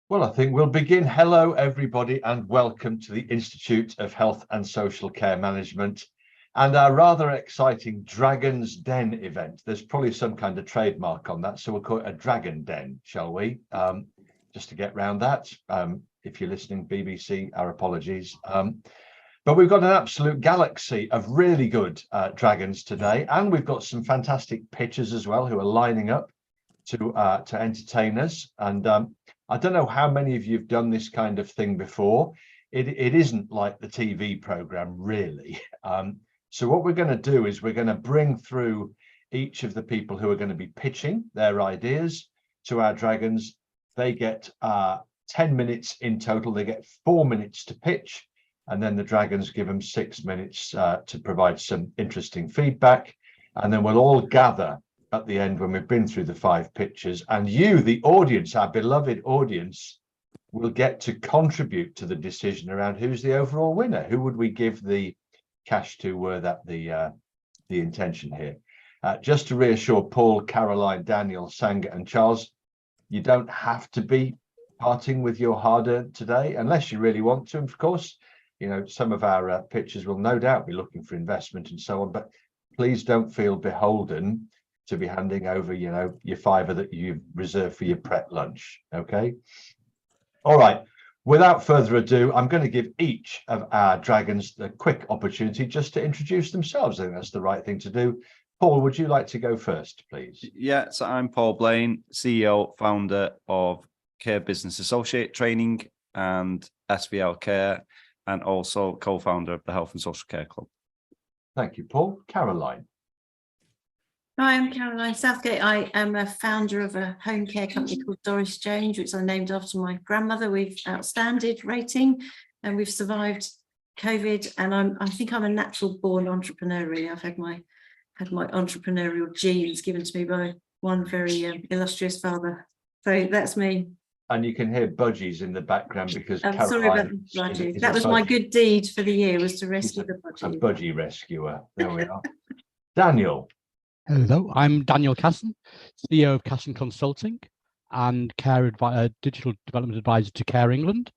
Well, I think we'll begin. Hello, everybody, and welcome to the Institute of Health and Social Care Management and our rather exciting Dragon's Den event. There's probably some kind of trademark on that, so we'll call it a Dragon Den, shall we? Just to get round that. If you're listening, BBC, our apologies. But we've got an absolute galaxy of really good dragons today, and we've got some fantastic pitchers as well who are lining up to entertain us. And I don't know how many of you have done this kind of thing before. It isn't like the TV program, really. So what we're going to do is we're going to bring through each of the people who are going to be pitching their ideas to our dragons. They get 10 minutes in total. They get 4 minutes to pitch, and then the dragons give them 6 minutes to provide some interesting feedback. And then we'll all gather at the end when we've been through the 5 pitches, and you, the audience, our beloved audience, will get to contribute to the decision around who's the overall winner. Who would we give the cash to were that the intention here? Just to reassure Paul, Caroline, Daniel, Sangha and Charles, you don't have to be parting with your hard-earned today unless you really want to. Of course, you know, some of our pitchers will no doubt be looking for investment and so on, but please don't feel beholden to be handing over, you know, your fiver that you've reserved for your prep lunch. Okay. All right. Without further ado, I'm going to give each of our dragons the quick opportunity just to introduce themselves. I think that's the right thing to do. Paul, would you like to go first, please? Yeah, so I'm Paul Blane, CEO, founder of Care Business Associate Training and SVL Care, and also co-founder of the Health and Social Care Club. Thank you, Paul. Caroline. Hi, I'm Caroline Southgate. I am a founder of a home care company called Doris Jones, which I named after my grandmother. We've outstanding rating and we've survived COVID. And I think I'm a natural born entrepreneur, really. I've had my entrepreneurial genes given to me by one very illustrious father. So that's me. And you can hear budgies in the background because I'm sorry about the budgie. That was my good deed for the year, was to rescue the budgie. A budgie rescuer. There we are. Daniel. Hello, I'm Daniel Casson, CEO of Casson Consulting and digital development advisor to Care England.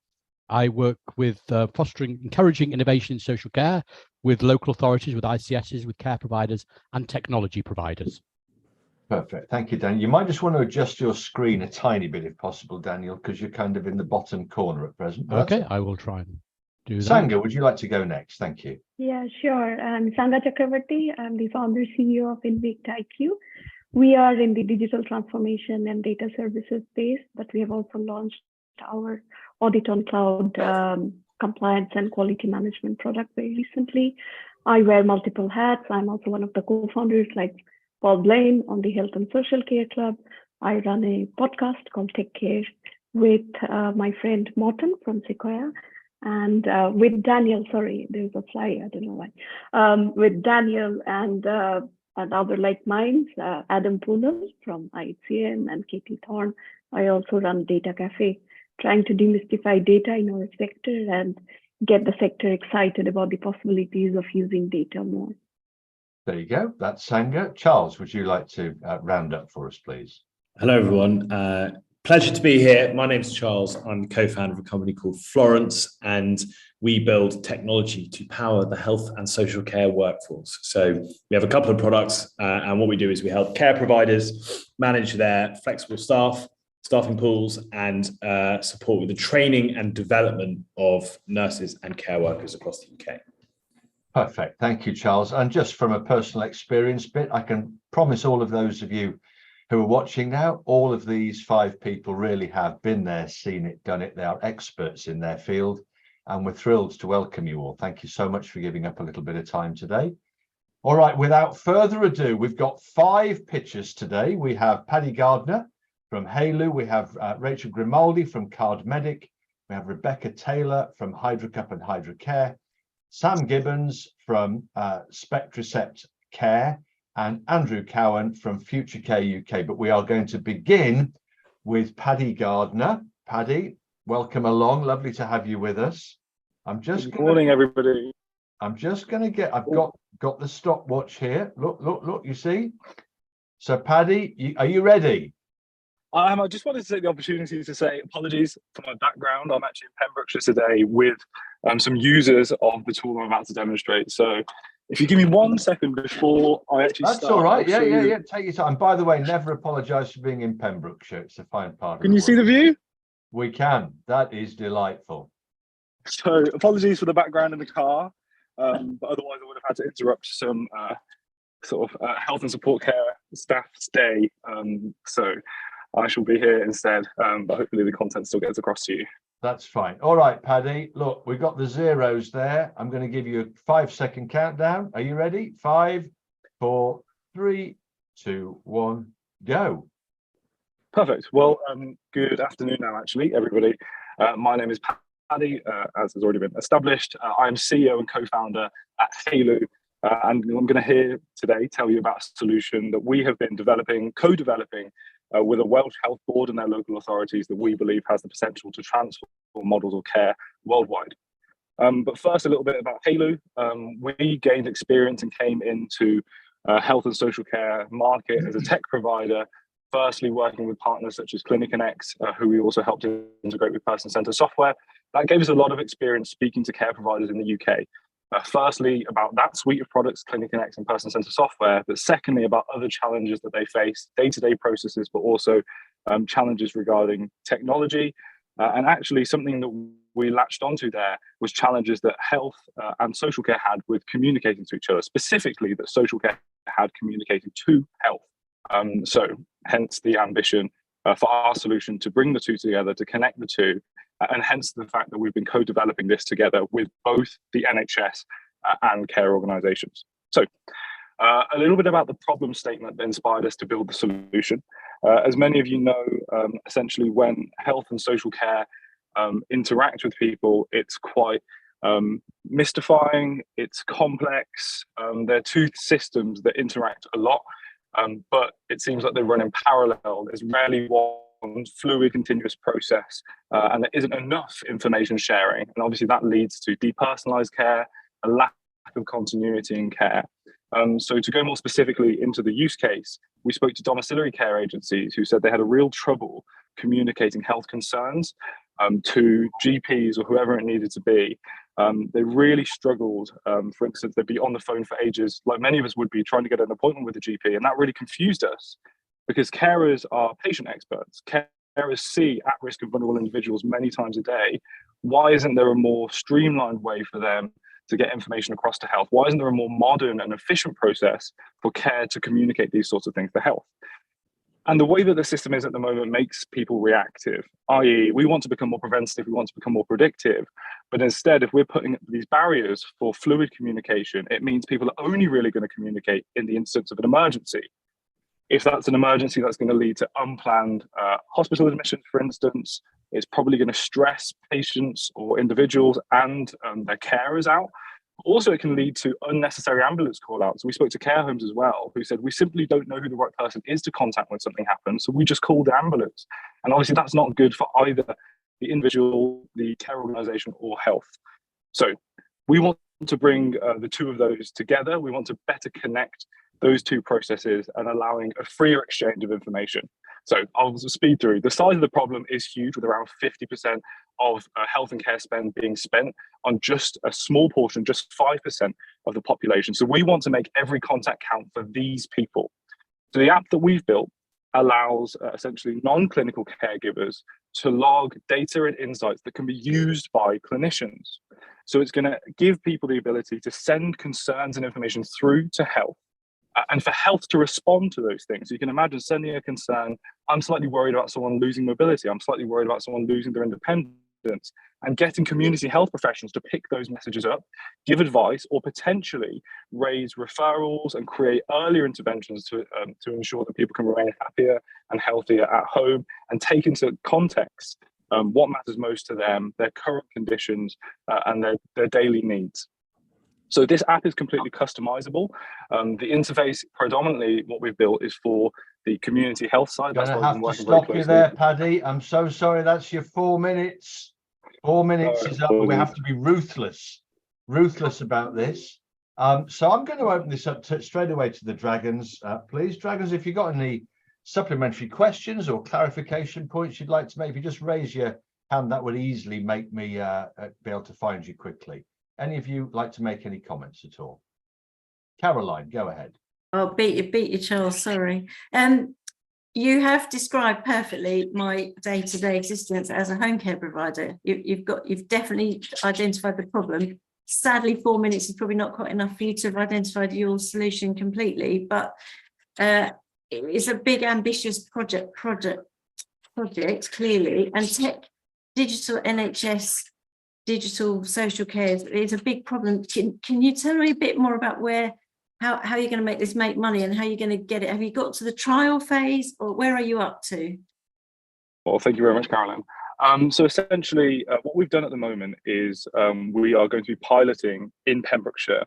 I work with encouraging innovation in social care with local authorities, with ICSs, with care providers and technology providers. Perfect. Thank you, Daniel. You might just want to adjust your screen a tiny bit if possible, Daniel, because you're kind of in the bottom corner at present. Okay, I will try and do that. Sangha, would you like to go next? Thank you. Yeah, sure. I'm Sangha Chakravarty. I'm the founder CEO of InvictIQ. We are in the digital transformation and data services space, but we have also launched our audit on cloud compliance and quality management product very recently. I wear multiple hats. I'm also one of the co-founders, like Paul Blane, on the Health and Social Care Club. I run a podcast called Take Care with my friend Morton from Sequoia. And with Daniel, sorry, there's a fly, I don't know why. With Daniel and other like minds, Adam Poonal from IHSCM and Katie Thorne. I also run Data Cafe, trying to demystify data in our sector and get the sector excited about the possibilities of using data more. There you go. That's Sangha. Charles, would you like to round up for us, please? Hello, everyone. Pleasure to be here. My name's Charles. I'm co-founder of a company called Florence, and we build technology to power the health and social care workforce. So we have a couple of products, and what we do is we help care providers manage their flexible staffing pools, and support with the training and development of nurses and care workers across the UK. Perfect. Thank you, Charles. And just from a personal experience bit, I can promise all of those of you who are watching now, all of these 5 people really have been there, seen it, done it. They are experts in their field, and we're thrilled to welcome you all. Thank you so much for giving up a little bit of time today. All right, without further ado, we've got 5 pitchers today. We have Paddy Gardner from Haelu. We have Rachael Grimaldi from Card Medic. We have Rebecca Taylor from Hydracup and Hydracare. Sam Gibbons from Spectracept Care, and Andrew Cowan from Future Care UK. But we are going to begin with Paddy Gardner. Paddy, welcome along. Lovely to have you with us. Good morning, everybody. I'm just going to get, I've got the stopwatch here. Look, you see? So Paddy, are you ready? I just wanted to take the opportunity to say apologies for my background. I'm actually in Pembrokeshire today with some users of the tool I'm about to demonstrate. So if you give me 1 second before I actually start. That's all right. Yeah. Take your time. By the way, never apologise for being in Pembrokeshire. It's a fine part. Can you see the view? We can. That is delightful. So apologies for the background in the car, but otherwise I would have had to interrupt some sort of health and support care staff's day. So I shall be here instead, but hopefully the content still gets across to you. That's fine. All right, Paddy, look, we've got the zeros there. I'm going to give you a 5-second countdown. Are you ready? 5, 4, 3, 2, 1, go. Perfect. Well, good afternoon now, actually, everybody. My name is Paddy, as has already been established. I'm CEO and co-founder at Haelu, and I'm going to here today tell you about a solution that we have been co-developing with a Welsh Health Board and their local authorities that we believe has the potential to transform models of care worldwide. But first, a little bit about Haelu. We gained experience and came into health and social care market as a tech provider, firstly working with partners such as ClinicNX, who we also helped to integrate with person-centered software. That gave us a lot of experience speaking to care providers in the UK. Firstly, about that suite of products, ClinicNX and person-centered software, but secondly, about other challenges that they face, day-to-day processes, but also challenges regarding technology. And actually, something that we latched onto there was challenges that health and social care had with communicating to each other, specifically that social care had communicating to health. So hence the ambition for our solution to bring the two together, to connect the two, and hence the fact that we've been co-developing this together with both the NHS and care organisations. So a little bit about the problem statement that inspired us to build the solution. As many of you know, essentially when health and social care interact with people, it's quite mystifying, it's complex. There are two systems that interact a lot, but it seems like they run in parallel. There's rarely one fluid, continuous process, and there isn't enough information sharing. And obviously that leads to depersonalized care, a lack of continuity in care. So to go more specifically into the use case, we spoke to domiciliary care agencies who said they had a real trouble communicating health concerns to GPs or whoever it needed to be. They really struggled. For instance, they'd be on the phone for ages, like many of us would be, trying to get an appointment with a GP, and that really confused us because carers are patient experts. Carers see at-risk and vulnerable individuals many times a day. Why isn't there a more streamlined way for them to get information across to health? Why isn't there a more modern and efficient process for care to communicate these sorts of things to health? And the way that the system is at the moment makes people reactive, i.e. we want to become more preventative, we want to become more predictive, but instead if we're putting these barriers for fluid communication, it means people are only really going to communicate in the instance of an emergency. If that's an emergency, that's going to lead to unplanned hospital admissions, for instance. It's probably going to stress patients or individuals and their carers out. Also, it can lead to unnecessary ambulance call-outs. We spoke to care homes as well, who said, we simply don't know who the right person is to contact when something happens, so we just call the ambulance. And obviously, that's not good for either the individual, the care organisation, or health. So we want to bring the two of those together. We want to better connect those two processes and allowing a freer exchange of information. So I'll speed through. The size of the problem is huge, with around 50% of health and care spend being spent on just a small portion, just 5% of the population. So we want to make every contact count for these people. So the app that we've built allows essentially non-clinical caregivers to log data and insights that can be used by clinicians. So it's going to give people the ability to send concerns and information through to health, and for health to respond to those things. So you can imagine sending a concern, I'm slightly worried about someone losing mobility, I'm slightly worried about someone losing their independence, and getting community health professionals to pick those messages up, give advice, or potentially raise referrals and create earlier interventions to ensure that people can remain happier and healthier at home, and take into context what matters most to them, their current conditions, and their daily needs. So this app is completely customizable. The interface, predominantly what we've built, is for the community health side. I'm going to have to stop you there, Paddy. I'm so sorry. That's your 4 minutes. 4 minutes is up. We have to be ruthless about this. So I'm going to open this up straight away to the Dragons. Please, Dragons, if you've got any supplementary questions or clarification points you'd like to make, if you just raise your hand, that would easily make me be able to find you quickly. Any of you like to make any comments at all? Caroline, go ahead. I'll beat you, Charles, sorry. You have described perfectly my day-to-day existence as a home care provider. You've definitely identified the problem. Sadly, 4 minutes is probably not quite enough for you to have identified your solution completely, but it's a big, ambitious project, clearly, and digital NHS, digital social care is a big problem. Can you tell me a bit more about how you're going to make money and how you're going to get it? Have you got to the trial phase, or where are you up to? Well, thank you very much, Caroline. So essentially, what we've done at the moment is we are going to be piloting in Pembrokeshire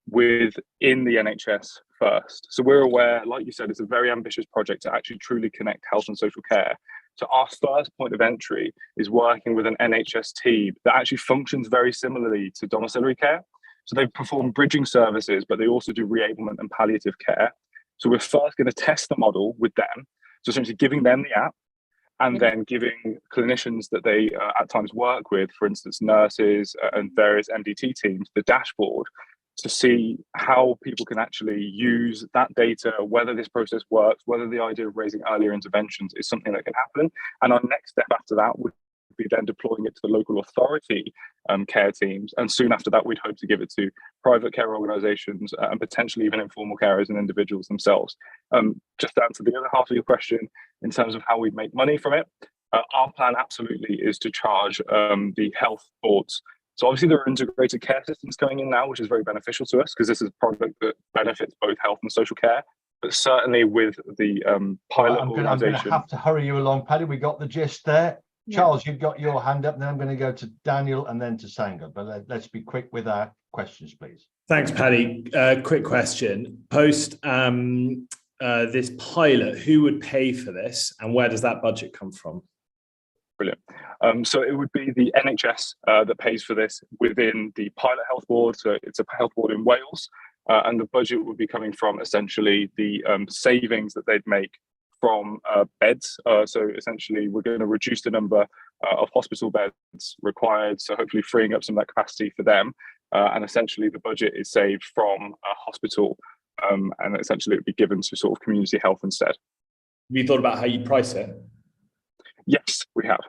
within the NHS first. So we're aware, like you said, it's a very ambitious project to actually truly connect health and social care. So our first point of entry is working with an NHS team that actually functions very similarly to domiciliary care. So they perform bridging services, but they also do reablement and palliative care. So we're first going to test the model with them. So essentially giving them the app, and then giving clinicians that they at times work with, for instance, nurses and various MDT teams, the dashboard, to see how people can actually use that data, whether this process works, whether the idea of raising earlier interventions is something that can happen. And our next step after that would be then deploying it to the local authority care teams. And soon after that, we'd hope to give it to private care organisations and potentially even informal carers and individuals themselves. Just to answer the other half of your question, in terms of how we make money from it, our plan absolutely is to charge the health boards. So obviously there are integrated care systems coming in now, which is very beneficial to us because this is a product that benefits both health and social care. But certainly with the pilot organisation... I'm going to have to hurry you along, Paddy. We got the gist there. Yeah. Charles, you've got your hand up. Then I'm going to go to Daniel and then to Sangha. But let's be quick with our questions, please. Thanks, Paddy. Quick question. Post this pilot, who would pay for this and where does that budget come from? Brilliant. So it would be the NHS that pays for this within the pilot health board. So it's a health board in Wales. And the budget would be coming from essentially the savings that they'd make from beds. So essentially, we're going to reduce the number of hospital beds required. So hopefully freeing up some of that capacity for them. And essentially, the budget is saved from a hospital. And essentially, it would be given to sort of community health instead. Have you thought about how you price it? Yes, we have.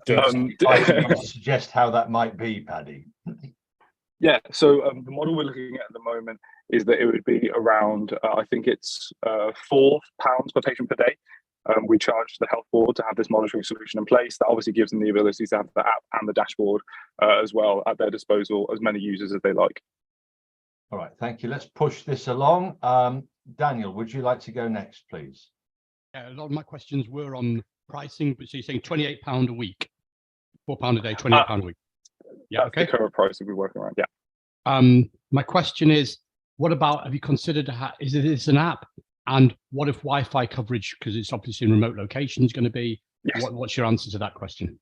I suggest how that might be, Paddy. Yeah, so the model we're looking at the moment is that it would be around, I think it's £4 per patient per day. We charge the health board to have this monitoring solution in place. That obviously gives them the ability to have the app and the dashboard as well at their disposal, as many users as they like. All right, thank you. Let's push this along. Daniel, would you like to go next, please? A lot of my questions were on pricing, but so you're saying £28 a week, £4 a day, £28 a week. Yeah, that's okay. The current price that we're working around. Yeah. My question is, what about, have you considered, is this an app? And what if Wi-Fi coverage, because it's obviously in remote locations, going to be? Yes. What's your answer to that question?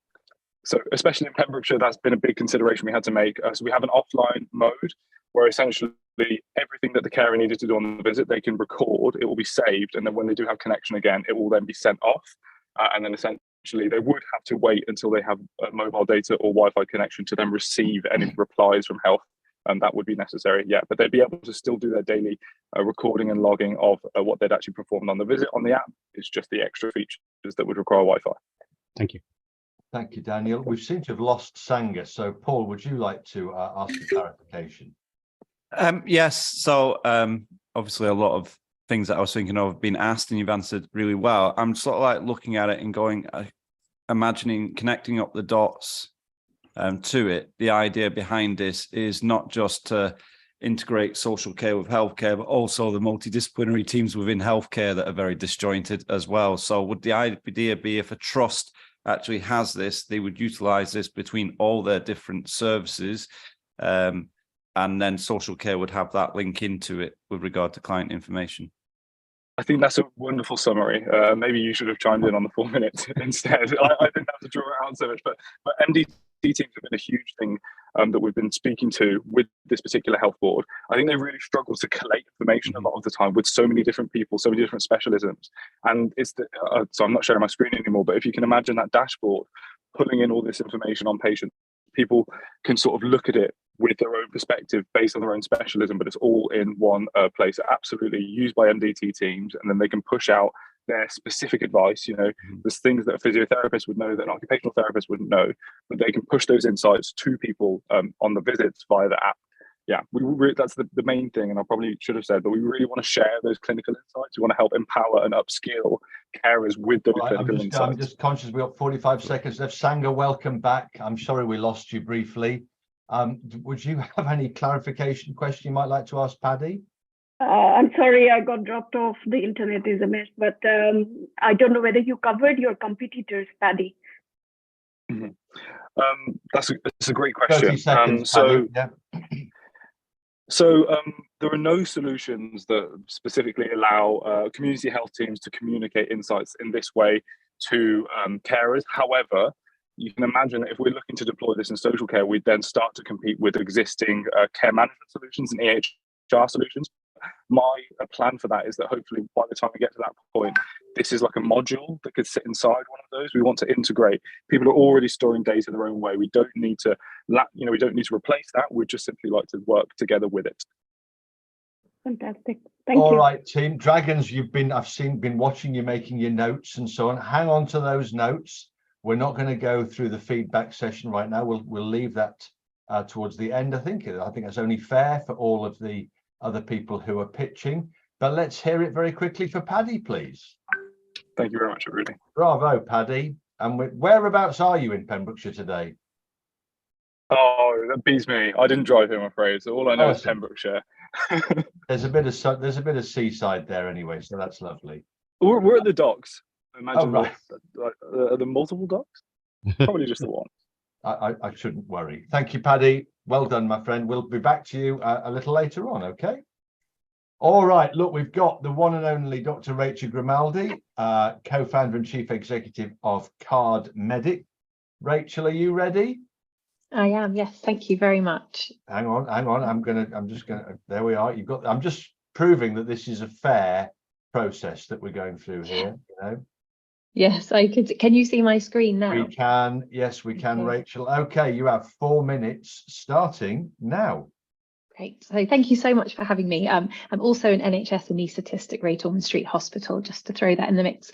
So especially in Pembrokeshire, that's been a big consideration we had to make. So we have an offline mode where essentially everything that the carer needed to do on the visit, they can record, it will be saved. And then when they do have connection again, it will then be sent off. And then essentially they would have to wait until they have mobile data or Wi-Fi connection to then receive any replies from health. And that would be necessary, yeah. But they'd be able to still do their daily recording and logging of what they'd actually performed on the visit on the app. It's just the extra features that would require Wi-Fi. Thank you. Thank you, Daniel. We seem to have lost Sangha. So, Paul, would you like to ask a clarification? Yes. So, obviously, a lot of things that I was thinking of have been asked, and you've answered really well. I'm sort of like looking at it and going, imagining connecting up the dots to it. The idea behind this is not just to integrate social care with healthcare, but also the multidisciplinary teams within healthcare that are very disjointed as well. So would the idea be, if a trust actually has this, they would utilize this between all their different services, and then social care would have that link into it with regard to client information? I think that's a wonderful summary. Maybe you should have chimed in on the 4 minutes instead. I didn't have to draw it out so much, but MDT teams have been a huge thing that we've been speaking to with this particular health board. I think they really struggle to collate information a lot of the time with so many different people, so many different specialisms. And it's so I'm not sharing my screen anymore, but if you can imagine that dashboard pulling in all this information on patients, people can sort of look at it with their own perspective based on their own specialism, but it's all in one place, absolutely used by MDT teams, and then they can push out their specific advice. There's things that a physiotherapist would know that an occupational therapist wouldn't know, but they can push those insights to people on the visits via the app. Yeah, that's the main thing, and I probably should have said, but we really want to share those clinical insights. We want to help empower and upskill carers with those clinical insights. I'm just conscious we've got 45 seconds left. Sangha, welcome back. I'm sorry we lost you briefly. Would you have any clarification question you might like to ask Paddy? I'm sorry, I got dropped off. The internet is a mess, but I don't know whether you covered your competitors, Paddy. That's a great question. 30 seconds, Paddy. So there are no solutions that specifically allow community health teams to communicate insights in this way to carers. However, you can imagine that if we're looking to deploy this in social care, we'd then start to compete with existing care management solutions and EHR solutions. My plan for that is that hopefully by the time we get to that point, this is like a module that could sit inside one of those. We want to integrate. People are already storing data their own way. We don't need to, we don't need to replace that. We'd just simply like to work together with it. Fantastic. Thank you. All right, team. Dragons, I've been watching you making your notes and so on. Hang on to those notes. We're not going to go through the feedback session right now. We'll leave that towards the end. I think that's only fair for all of the other people who are pitching. But let's hear it very quickly for Paddy, please. Thank you very much, everybody. Bravo, Paddy. And whereabouts are you in Pembrokeshire today? Oh, that beats me. I didn't drive here, I'm afraid. So all I know is Pembrokeshire. There's a bit of seaside there anyway, so that's lovely. We're at the docks. Imagine right. Are there multiple docks? Probably just the one. I shouldn't worry. Thank you, Paddy. Well done, my friend. We'll be back to you a little later on, okay? All right, look, we've got the one and only Dr. Rachael Grimaldi, co-founder and chief executive of Card Medic. Rachael, are you ready? I am, yes. Thank you very much. Hang on. There we are. I'm just proving that this is a fair process that we're going through here, Yes, I could. Can you see my screen now? We can. Yes, we can, okay. Rachael. Okay, you have 4 minutes starting now. Great. So thank you so much for having me. I'm also an NHS anaesthetist at Great Ormond Street Hospital, just to throw that in the mix.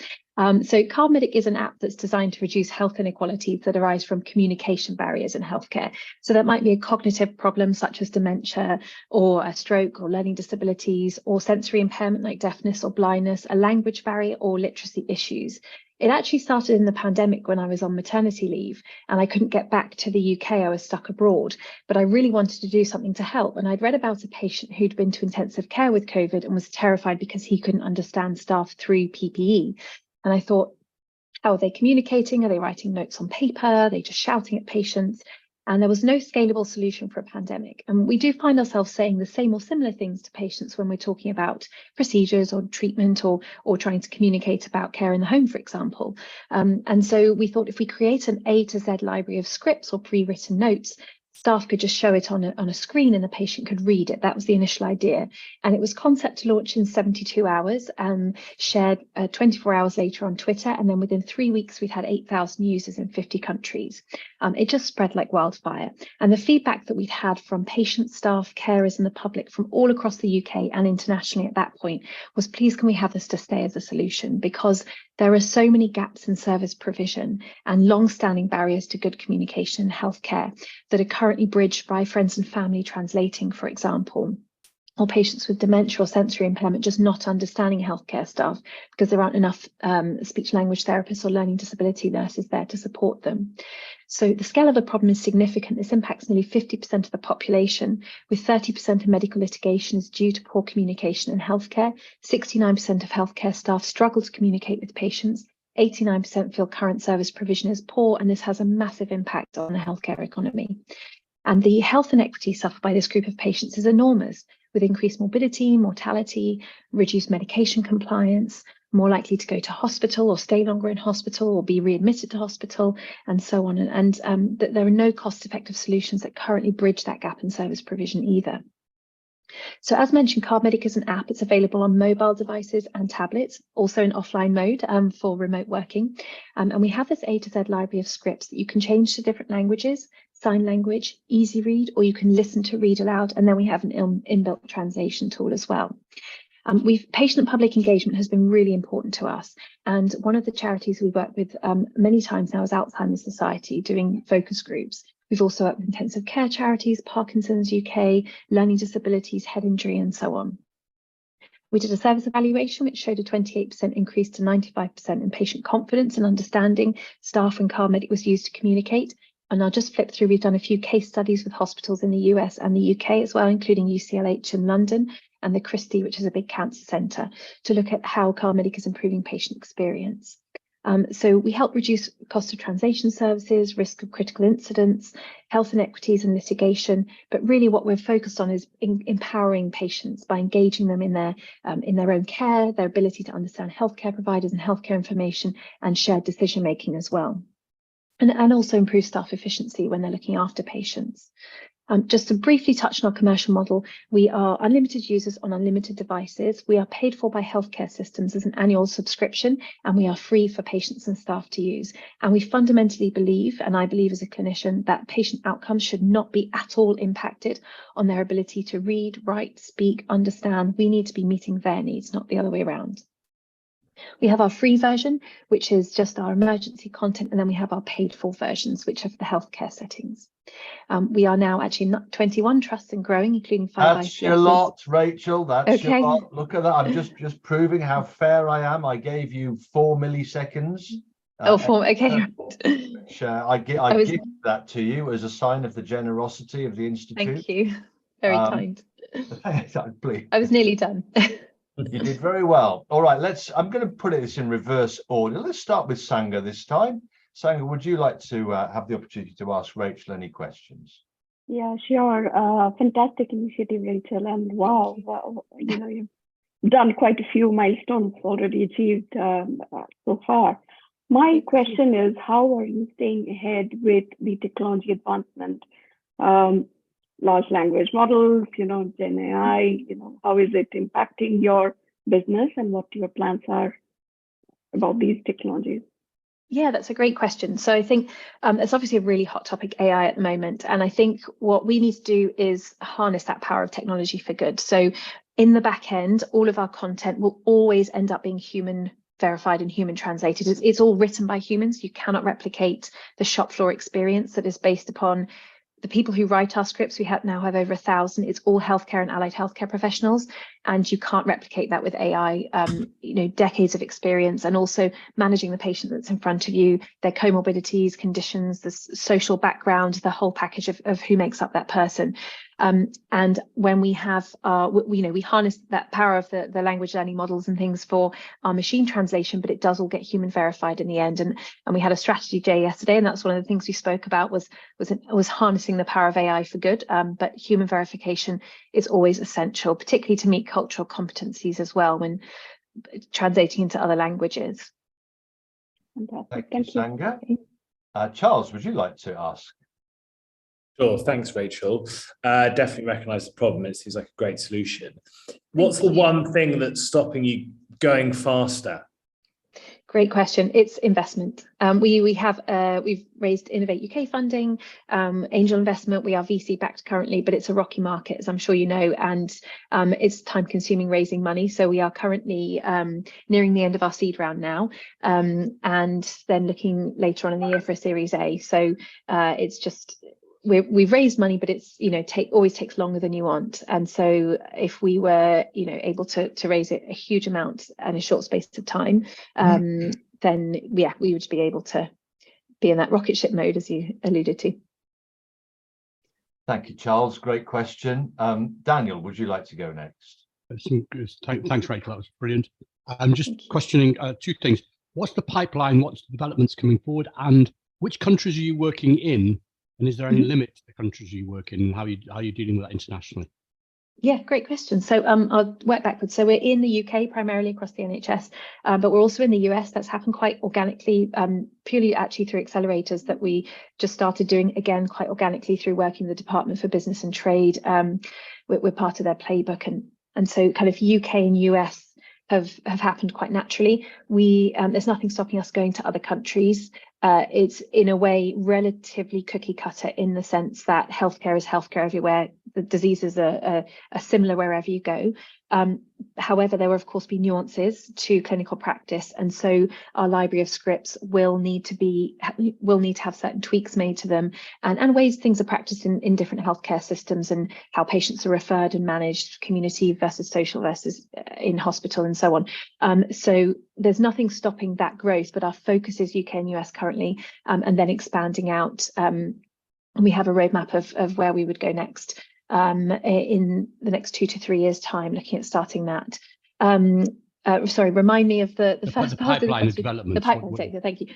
So Card Medic is an app that's designed to reduce health inequalities that arise from communication barriers in healthcare. So that might be a cognitive problem such as dementia or a stroke or learning disabilities or sensory impairment like deafness or blindness, a language barrier or literacy issues. It actually started in the pandemic when I was on maternity leave and I couldn't get back to the UK. I was stuck abroad, but I really wanted to do something to help. And I'd read about a patient who'd been to intensive care with COVID and was terrified because he couldn't understand staff through PPE. And I thought, how are they communicating? Are they writing notes on paper? Are they just shouting at patients? And there was no scalable solution for a pandemic. And we do find ourselves saying the same or similar things to patients when we're talking about procedures or treatment or trying to communicate about care in the home, for example. And so we thought if we create an A to Z library of scripts or pre-written notes, staff could just show it on a screen and the patient could read it. That was the initial idea. And it was concept to launch in 72 hours, shared 24 hours later on Twitter. And then within 3 weeks, we'd had 8,000 users in 50 countries. It just spread like wildfire. And the feedback that we'd had from patients, staff, carers and the public from all across the UK and internationally at that point was, please, can we have this to stay as a solution? Because there are so many gaps in service provision and long-standing barriers to good communication in healthcare that are currently bridged by friends and family translating, for example, or patients with dementia or sensory impairment just not understanding healthcare staff because there aren't enough speech language therapists or learning disability nurses there to support them. So the scale of the problem is significant. This impacts nearly 50% of the population, with 30% of medical litigations due to poor communication in healthcare. 69% of healthcare staff struggle to communicate with patients. 89% feel current service provision is poor, and this has a massive impact on the healthcare economy. And the health inequity suffered by this group of patients is enormous, with increased morbidity, mortality, reduced medication compliance, more likely to go to hospital or stay longer in hospital or be readmitted to hospital, and so on. And that there are no cost-effective solutions that currently bridge that gap in service provision either. So as mentioned, CardMedic is an app. It's available on mobile devices and tablets, also in offline mode for remote working. And we have this A to Z library of scripts that you can change to different languages, sign language, easy read, or you can listen to read aloud. And then we have an inbuilt translation tool as well. Patient and public engagement has been really important to us. And one of the charities we work with many times now is Alzheimer's Society, doing focus groups. We've also worked with intensive care charities, Parkinson's UK, learning disabilities, head injury, and so on. We did a service evaluation, which showed a 28% increase to 95% in patient confidence and understanding staff when CardMedic was used to communicate. And I'll just flip through. We've done a few case studies with hospitals in the US and the UK as well, including UCLH in London and the Christie, which is a big cancer centre, to look at how CardMedic is improving patient experience. So we help reduce cost of translation services, risk of critical incidents, health inequities and litigation. But really what we're focused on is empowering patients by engaging them in their own care, their ability to understand healthcare providers and healthcare information, and shared decision making as well. And also improve staff efficiency when they're looking after patients. Just to briefly touch on our commercial model, we are unlimited users on unlimited devices. We are paid for by healthcare systems as an annual subscription, and we are free for patients and staff to use. And we fundamentally believe, and I believe as a clinician, that patient outcomes should not be at all impacted on their ability to read, write, speak, understand. We need to be meeting their needs, not the other way around. We have our free version, which is just our emergency content, and then we have our paid for versions, which are for the healthcare settings. We are now actually 21 trusts and growing, including 5 That's ICSs. your lot, Rachel. That's Okay. your lot. Look at that. I'm just proving how fair I am. I gave you 4 milliseconds. Okay. Which, I give that to you as a sign of the generosity of the Institute. Thank you. Very kind. Please. I was nearly done. You did very well. All right, I'm going to put this in reverse order. Let's start with Sangha this time. Sangha, would you like to have the opportunity to ask Rachel any questions? Yeah, sure. Fantastic initiative, Rachel. And wow, you've done quite a few milestones already achieved so far. My question is, how are you staying ahead with the technology advancement? Large language models, Gen AI, how is it impacting your business and what your plans are about these technologies? Yeah, that's a great question. So I think it's obviously a really hot topic, AI at the moment. And I think what we need to do is harness that power of technology for good. So in the back end, all of our content will always end up being human verified and human translated. It's all written by humans. You cannot replicate the shop floor experience that is based upon the people who write our scripts. We now have over 1,000. It's all healthcare and allied healthcare professionals, and you can't replicate that with AI. Decades of experience, and also managing the patient that's in front of you, their comorbidities, conditions, the social background, the whole package of who makes up that person. And when we have, we harness that power of the language learning models and things for our machine translation, but it does all get human verified in the end. And we had a strategy day yesterday, and that's one of the things we spoke about was harnessing the power of AI for good. But human verification is always essential, particularly to meet cultural competencies as well when translating into other languages. Fantastic. Thank you, Sangha. Charles, would you like to ask? Sure, thanks, Rachel. Definitely recognise the problem. It seems like a great solution. What's the one thing that's stopping you going faster? Great question. It's investment. We've raised InvictIQ funding, angel investment. We are VC backed currently, but it's a rocky market, as I'm sure you know, and it's time consuming raising money. So we are currently nearing the end of our seed round now, and then looking later on in the year for a Series A. So it's just, we've raised money, but it's always takes longer than you want. And so if we were able to raise it a huge amount in a short space of time, then yeah, we would be able to be in that rocket ship mode, as you alluded to. Thank you, Charles. Great question. Daniel, would you like to go next? Thanks, Rachel. That was brilliant. I'm just questioning two things. What's the pipeline? What's the developments coming forward? And which countries are you working in? And is there any limit to the countries you work in? And how are you dealing with that internationally? Yeah, great question. So I'll work backwards. So we're in the UK primarily across the NHS, but we're also in the US. That's happened quite organically, purely actually through accelerators that we just started doing, again, quite organically through working with the Department for Business and Trade. We're part of their playbook, and so kind of UK and US have happened quite naturally. There's nothing stopping us going to other countries. It's in a way relatively cookie cutter in the sense that healthcare is healthcare everywhere. The diseases are similar wherever you go. However, there will of course be nuances to clinical practice, and so our library of scripts will need to have certain tweaks made to them, and ways things are practiced in different healthcare systems, and how patients are referred and managed, community versus social versus in hospital, and so on. So there's nothing stopping that growth, but our focus is UK and US currently, and then expanding out. And we have a roadmap of where we would go next. In the next 2 to 3 years' time, looking at starting that. Sorry, remind me of the first part. Pipeline of development. The pipeline sector, thank you.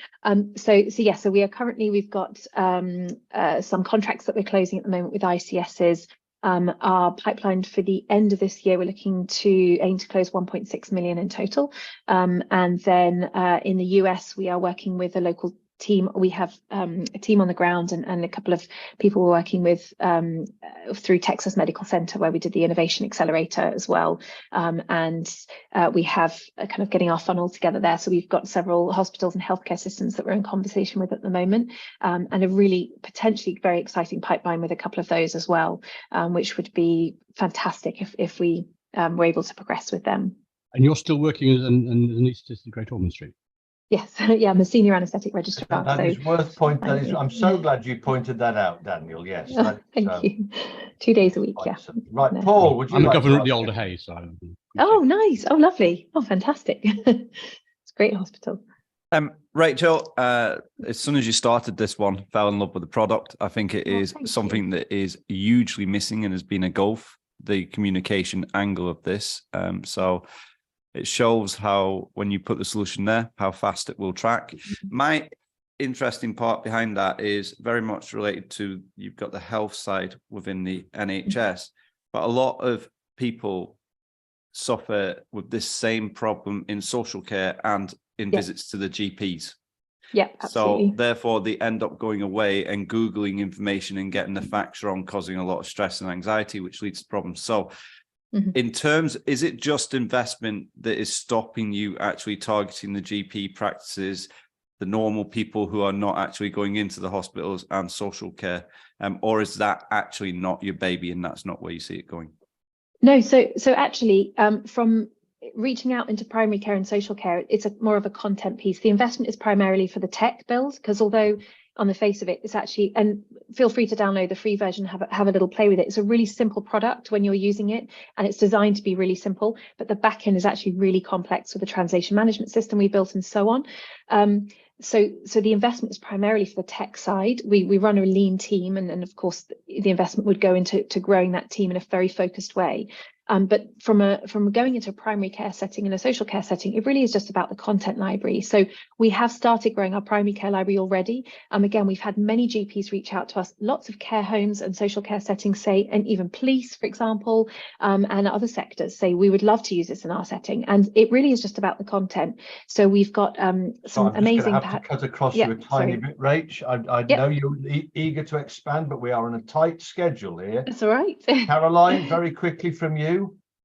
So we are currently, we've got some contracts that we're closing at the moment with ICSs. Our pipeline for the end of this year, we're looking to aim to close 1.6 million in total. And then in the US, we are working with a local team. We have a team on the ground and a couple of people we're working with through Texas Medical Center, where we did the Innovation Accelerator as well. And we have kind of getting our funnel together there. So we've got several hospitals and healthcare systems that we're in conversation with at the moment, and a really potentially very exciting pipeline with a couple of those as well, which would be fantastic if we were able to progress with them. And you're still working as an anaesthetist at Great Ormond Street? Yes, yeah, I'm a senior anaesthetic registrar. That is worth pointing. I'm so glad you pointed that out, Daniel. Yes, thank you. 2 days a week, yeah. Right, no. Paul, would you? I'm a governor at the Alder Hay, so. Oh, nice! Oh, lovely! Oh, fantastic! It's a great hospital. Rachael, as soon as you started this one, fell in love with the product. I think it is something that is hugely missing and has been a gulf, the communication angle of this. So it shows how, when you put the solution there, how fast it will track. My interesting part behind that is very much related to, you've got the health side within the NHS, but a lot of people suffer with this same problem in social care and in visits to the GPs. Yeah, absolutely. So therefore they end up going away and Googling information and getting the facts wrong, causing a lot of stress and anxiety, which leads to problems. So in terms, is it just investment that is stopping you actually targeting the GP practices, the normal people who are not actually going into the hospitals and social care, or is that actually not your baby and that's not where you see it going? No, so actually, from reaching out into primary care and social care, it's more of a content piece. The investment is primarily for the tech build, because although on the face of it, it's actually, and feel free to download the free version, have a little play with it. It's a really simple product when you're using it, and it's designed to be really simple, but the back end is actually really complex with the translation management system we built and so on. So the investment is primarily for the tech side. We run a lean team, and of course the investment would go into growing that team in a very focused way. But from going into a primary care setting and a social care setting, it really is just about the content library. So we have started growing our primary care library already. Again, we've had many GPs reach out to us, lots of care homes and social care settings say, and even police, for example, and other sectors say, we would love to use this in our setting. And it really is just about the content. So we've got some amazing. I'm have to cut across you a tiny bit, Rach. I know you're eager to expand, but we are on a tight schedule here. That's all right. Caroline, very quickly from you.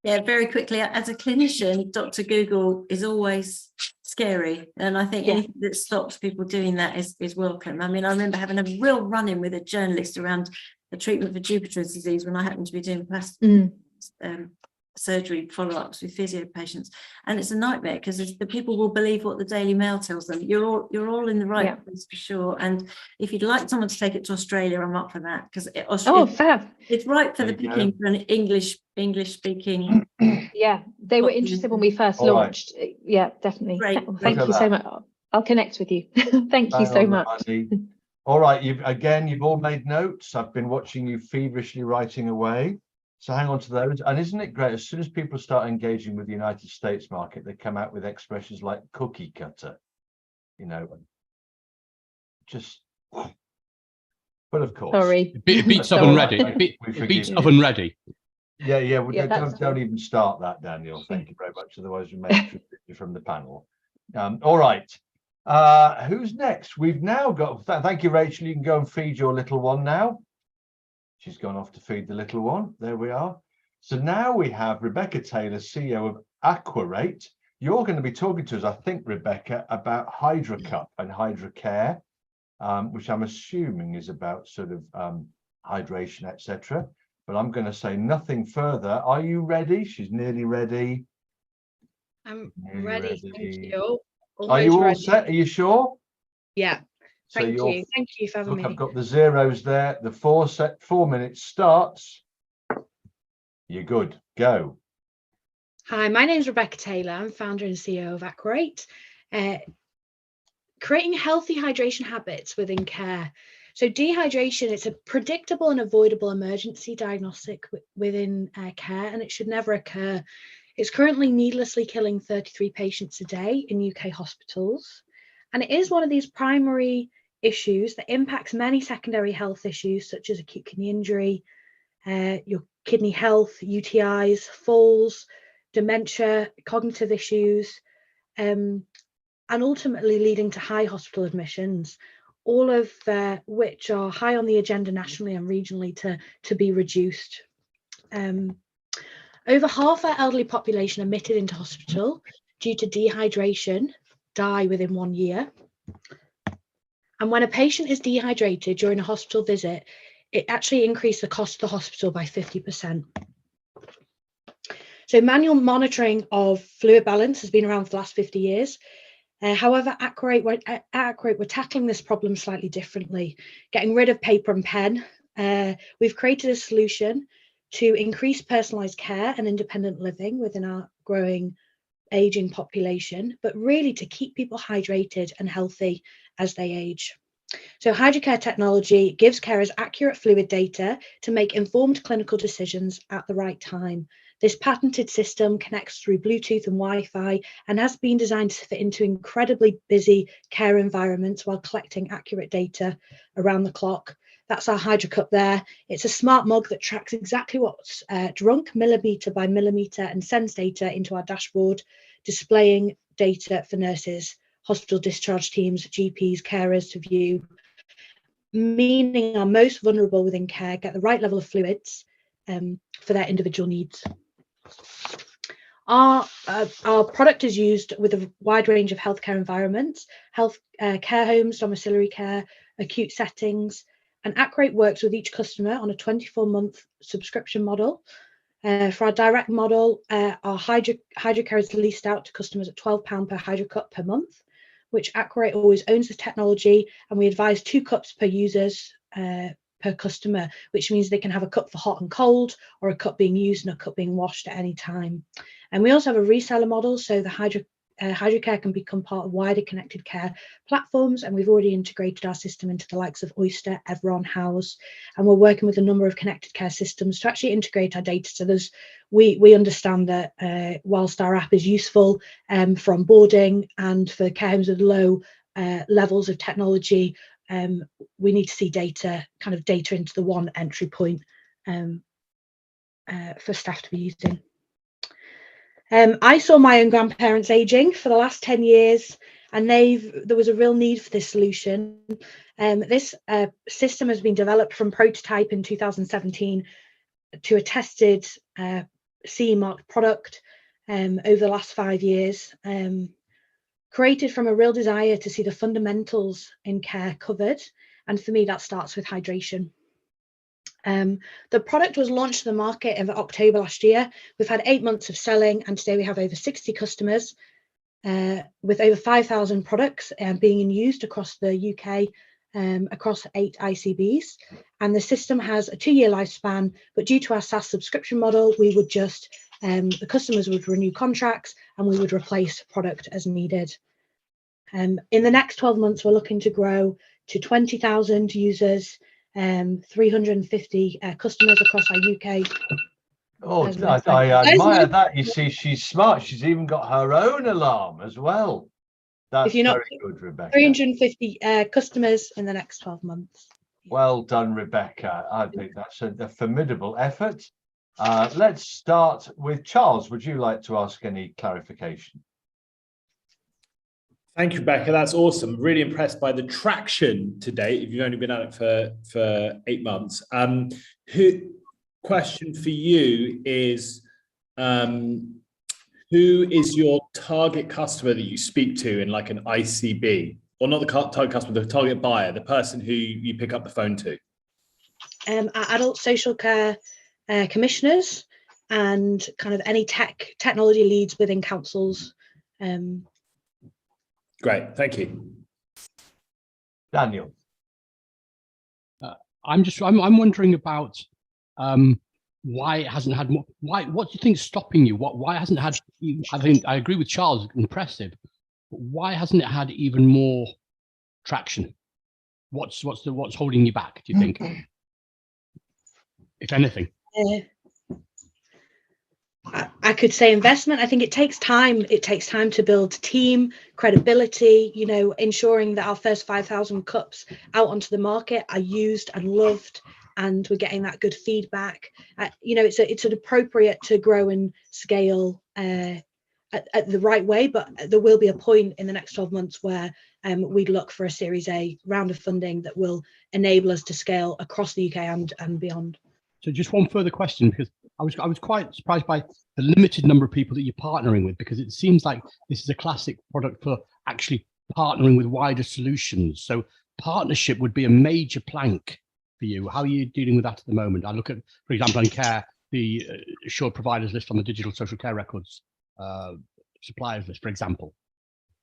Yeah, very quickly. As a clinician, Dr. Google is always scary. And I think anything that stops people doing that is welcome. I mean, I remember having a real run-in with a journalist around the treatment for Jupiter's disease when I happened to be doing plastic surgery follow-ups with physio patients, and it's a nightmare because the people will believe what the Daily Mail tells them. You're all in the right place for sure. And if you'd like someone to take it to Australia, I'm up for that, because it's right for the picking for an English speaking. Yeah, they were interested when we first launched. Yeah, definitely. Great. Thank you so much. I'll connect with you. Thank you so much. All right, you've all made notes. I've been watching you feverishly writing away. So hang on to those. And isn't it great? As soon as people start engaging with the United States market, they come out with expressions like cookie cutter, just, but of course. Sorry. It beats oven ready. It beats oven ready. Yeah. Well, Yeah, don't even start that, Daniel. Thank you very much. Otherwise, we may exclude you from the panel. All right. Who's next? We've now got. Thank you, Rachel. You can go and feed your little one now. She's gone off to feed the little one. There we are. So now we have Rebecca Taylor, CEO of Aqaurate. You're going to be talking to us, I think, Rebecca, about Hydracup and Hydracare, which I'm assuming is about sort of hydration, etc. But I'm going to say nothing further. Are you ready? She's nearly ready. I'm Nearly ready. Thank you. Are you all ready. set? Are you sure? Yeah. So Thank you. Thank you for having look, me. I've got the zeros there. The 4 minutes starts. You're good. Go. Hi, my name is Rebecca Taylor. I'm founder and CEO of Aqaurate. Creating healthy hydration habits within care. So dehydration, it's a predictable and avoidable emergency diagnostic within care, and it should never occur. It's currently needlessly killing 33 patients a day in UK hospitals. And it is one of these primary issues that impacts many secondary health issues, such as acute kidney injury, your kidney health, UTIs, falls, dementia, cognitive issues, and ultimately leading to high hospital admissions, all of which are high on the agenda nationally and regionally to be reduced. Over half our elderly population admitted into hospital due to dehydration die within 1 year. And when a patient is dehydrated during a hospital visit, it actually increased the cost of the hospital by 50%. So manual monitoring of fluid balance has been around for the last 50 years. However, at Aqaurate, we're tackling this problem slightly differently, getting rid of paper and pen. We've created a solution to increase personalised care and independent living within our growing ageing population, but really to keep people hydrated and healthy as they age. So Hydracare technology gives carers accurate fluid data to make informed clinical decisions at the right time. This patented system connects through Bluetooth and Wi-Fi and has been designed to fit into incredibly busy care environments while collecting accurate data around the clock. That's our Hydracup there. It's a smart mug that tracks exactly what's drunk millimetre by millimetre and sends data into our dashboard, displaying data for nurses, hospital discharge teams, GPs, carers to view, meaning our most vulnerable within care get the right level of fluids for their individual needs. Our product is used with a wide range of healthcare environments, care homes, domiciliary care, acute settings, and Aqaurate works with each customer on a 24-month subscription model. For our direct model, our Hydracare is leased out to customers at £12 per Hydracup per month, which Aqaurate always owns the technology, and we advise 2 cups per users per customer, which means they can have a cup for hot and cold, or a cup being used and a cup being washed at any time. And we also have a reseller model, so the Hydracare can become part of wider connected care platforms, and we've already integrated our system into the likes of Oyster, Everon, House, and we're working with a number of connected care systems to actually integrate our data. So we understand that whilst our app is useful for onboarding and for care homes with low levels of technology, we need to see data into the one entry point for staff to be using. I saw my own grandparents aging for the last 10 years, and there was a real need for this solution. This system has been developed from prototype in 2017 to a tested CE marked product over the last 5 years, created from a real desire to see the fundamentals in care covered. And for me, that starts with hydration. The product was launched to the market in October last year. We've had 8 months of selling, and today we have over 60 customers with over 5,000 products being used across the UK, across 8 ICBs. And the system has a 2-year lifespan, but due to our SaaS subscription model, we would just, the customers would renew contracts and we would replace product as needed. In the next 12 months, we're looking to grow to 20,000 users, 350 customers across our UK. Oh, I admire that. You see, she's smart. She's even got her own alarm as well. That's very good, Rebecca. 350 customers in the next 12 months. Well done, Rebecca. I think that's a formidable effort. Let's start with Charles. Would you like to ask any clarification? Thank you, Rebecca. That's awesome. Really impressed by the traction to date. If you've only been at it for 8 months. Question for you is, who is your target customer that you speak to in like an ICB? Or not the target customer, the target buyer, the person who you pick up the phone to? Our adult social care commissioners and kind of any technology leads within councils. Great, thank you. Daniel. I'm wondering about why it hasn't had more. What do you think is stopping you? Why hasn't it had? I think I agree with Charles. Impressive, but why hasn't it had even more traction? What's holding you back? Do you think, if anything? I could say investment. I think it takes time. It takes time to build team credibility, you know, ensuring that our first 5,000 cups out onto the market are used and loved, and we're getting that good feedback. You know, it's appropriate to grow and scale at the right way, but there will be a point in the next 12 months where we'd look for a Series A round of funding that will enable us to scale across the UK and beyond. So just one further question, because I was quite surprised by the limited number of people that you're partnering with, because it seems like this is a classic product for actually partnering with wider solutions. So partnership would be a major plank for you. How are you dealing with that at the moment? I look at, for example, on care, the assured providers list on the digital social care records, suppliers list, for example.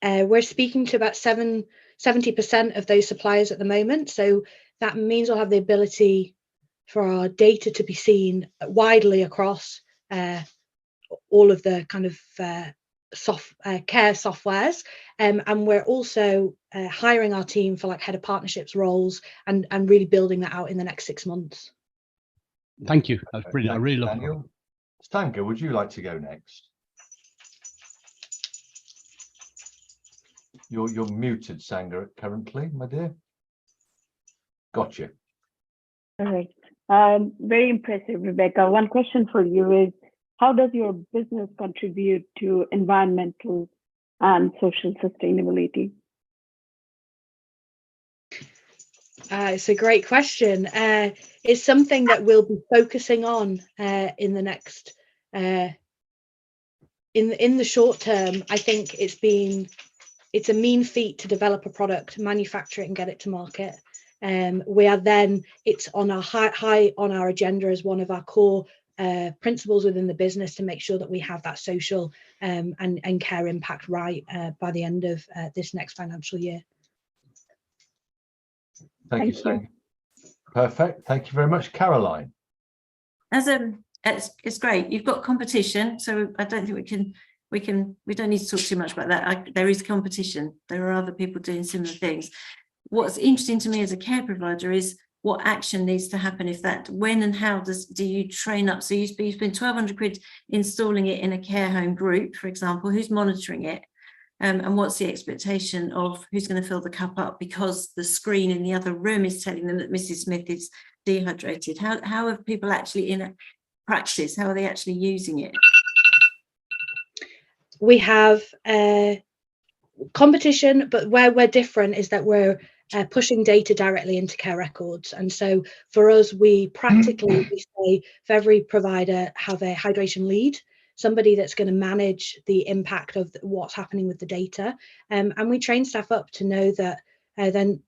We're speaking to about 70% of those suppliers at the moment. So that means we'll have the ability for our data to be seen widely across all of the kind of care softwares. And we're also hiring our team for like head of partnerships roles and really building that out in the next 6 months. Thank you. That's brilliant. I really love it. Stanka, would you like to go next? You're muted, Sangha, currently, my dear. Gotcha. All right. Very impressive, Rebecca. One question for you is, how does your business contribute to environmental and social sustainability? It's a great question. It's something that we'll be focusing on in the next, in the short term. I think it's a mean feat to develop a product, manufacture it and get it to market. It's on our high on our agenda as one of our core principles within the business to make sure that we have that social and care impact right by the end of this next financial year. Thank you. Perfect. Thank you very much, Caroline. It's great. You've got competition, so I don't think we don't need to talk too much about that. There is competition. There are other people doing similar things. What's interesting to me as a care provider is what action needs to happen when and how do you train up? So you spend 1,200 quid installing it in a care home group, for example, who's monitoring it? And what's the expectation of who's going to fill the cup up because the screen in the other room is telling them that Mrs. Smith is dehydrated? How are people actually in practice? How are they actually using it? We have competition, but where we're different is that we're pushing data directly into care records. And so for us, we practically say for every provider have a hydration lead, somebody that's going to manage the impact of what's happening with the data. And we train staff up to know that then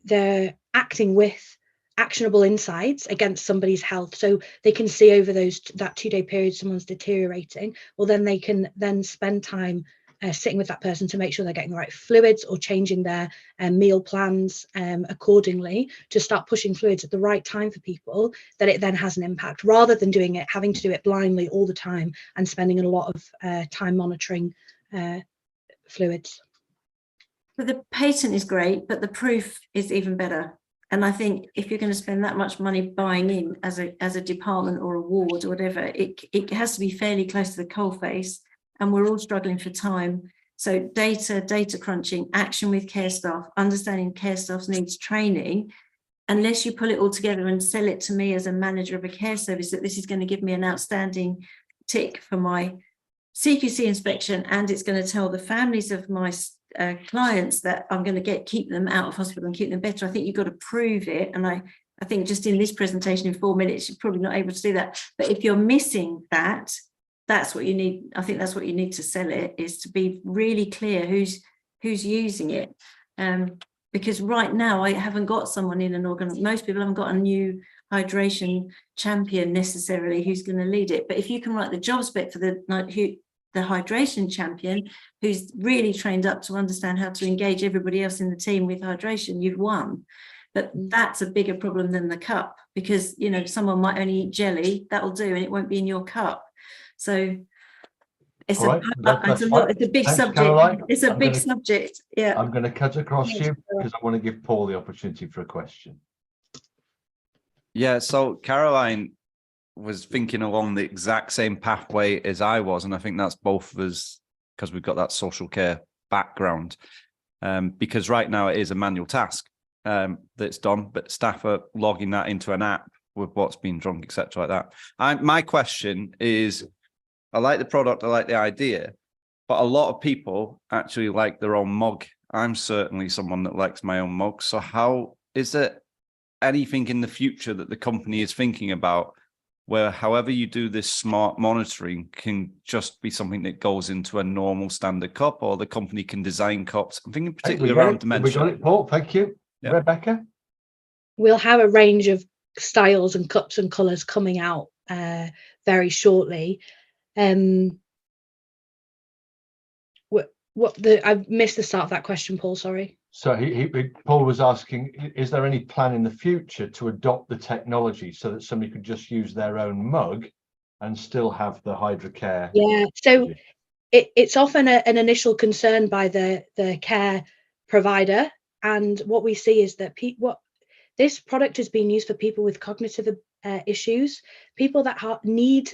they're acting with actionable insights against somebody's health. So they can see over that 2-day period someone's deteriorating. Well, then they can then spend time sitting with that person to make sure they're getting the right fluids or changing their meal plans accordingly to start pushing fluids at the right time for people, that it then has an impact, rather than having to do it blindly all the time and spending a lot of time monitoring fluids. But the patent is great, but the proof is even better. And I think if you're going to spend that much money buying in as a department or a ward or whatever, it has to be fairly close to the coalface. And we're all struggling for time. So data crunching, action with care staff, understanding care staff's needs, training, unless you pull it all together and sell it to me as a manager of a care service, that this is going to give me an outstanding tick for my CQC inspection, and it's going to tell the families of my clients that I'm going to keep them out of hospital and keep them better. I think you've got to prove it. And I think just in this presentation in 4 minutes, you're probably not able to do that. But if you're missing that, that's what you need. I think that's what you need to sell it, is to be really clear who's using it. Because right now I haven't got someone in an organ. Most people haven't got a new hydration champion necessarily who's going to lead it. But if you can write the job spec for the hydration champion, who's really trained up to understand how to engage everybody else in the team with hydration, you've won. But that's a bigger problem than the cup, because, you know, someone might only eat jelly, that'll do, and it won't be in your cup. So it's it's a big subject. Caroline. It's a big subject. Yeah. I'm going to cut across you because I want to give Paul the opportunity for a question. Yeah, so Caroline was thinking along the exact same pathway as I was, and I think that's both of us because we've got that social care background. Because right now it is a manual task that's done, but staff are logging that into an app with what's been drunk, etc., like that. My question is, I like the product, I like the idea, but a lot of people actually like their own mug. I'm certainly someone that likes my own mug. So how is it anything in the future that the company is thinking about where however you do this smart monitoring can just be something that goes into a normal standard cup, or the company can design cups? I'm thinking particularly around dementia. We got it, Paul. Thank you. Yeah. Rebecca? We'll have a range of styles and cups and colours coming out very shortly. I missed the start of that question, Paul, sorry. So Paul was asking, is there any plan in the future to adopt the technology so that somebody could just use their own mug and still have the Hydracare? Yeah, so it's often an initial concern by the care provider, and what we see is that this product is being used for people with cognitive issues, people that need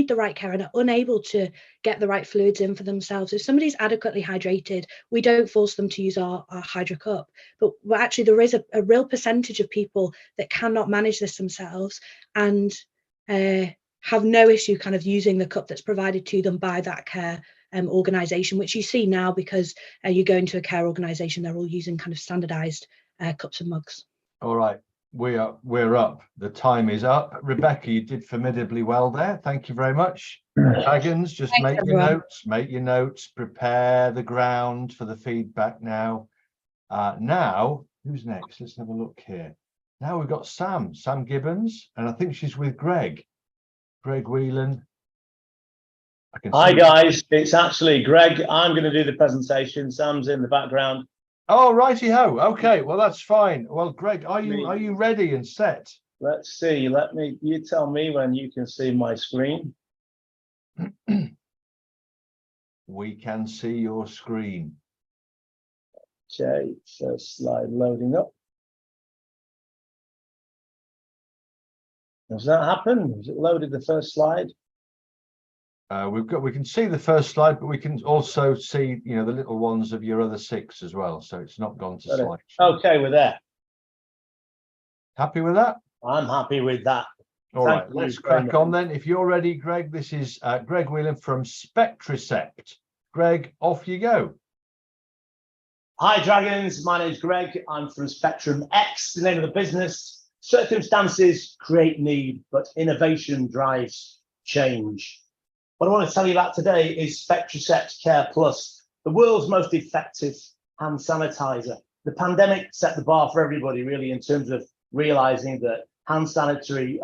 the right care and are unable to get the right fluids in for themselves. If somebody's adequately hydrated, we don't force them to use our Hydracup, but actually there is a real percentage of people that cannot manage this themselves and have no issue kind of using the cup that's provided to them by that care organisation, which you see now because you go into a care organisation, they're all using kind of standardised cups and mugs. All right, we're up. The time is up. Rebecca, you did formidably well there. Thank you very much. Dragons, just make your notes, prepare the ground for the feedback now. Now, who's next? Let's have a look here. Now we've got Sam Gibbons, and I think she's with Greg Whelan. Hi guys, it's actually Greg. I'm going to do the presentation. Sam's in the background. Oh, righty ho. Okay, well that's fine. Well, Greg, are you ready and set? Let's see. You tell me when you can see my screen. We can see your screen. Okay, first slide loading up. Does that happen? Has it loaded the first slide? We can see the first slide, but we can also see, the little ones of your other 6 as well. So it's not gone to slide. Okay, we're there. Happy with that? I'm happy with that. All right, let's crack on then. If you're ready, Greg, this is Greg Whelan from Spectricept. Greg, off you go. Hi, Dragons. My name's Greg. I'm from Spectrum X, the name of the business. Circumstances create need, but innovation drives change. What I want to tell you about today is Spectricept Care Plus, the world's most effective hand sanitizer. The pandemic set the bar for everybody, really, in terms of realizing that hand sanitizing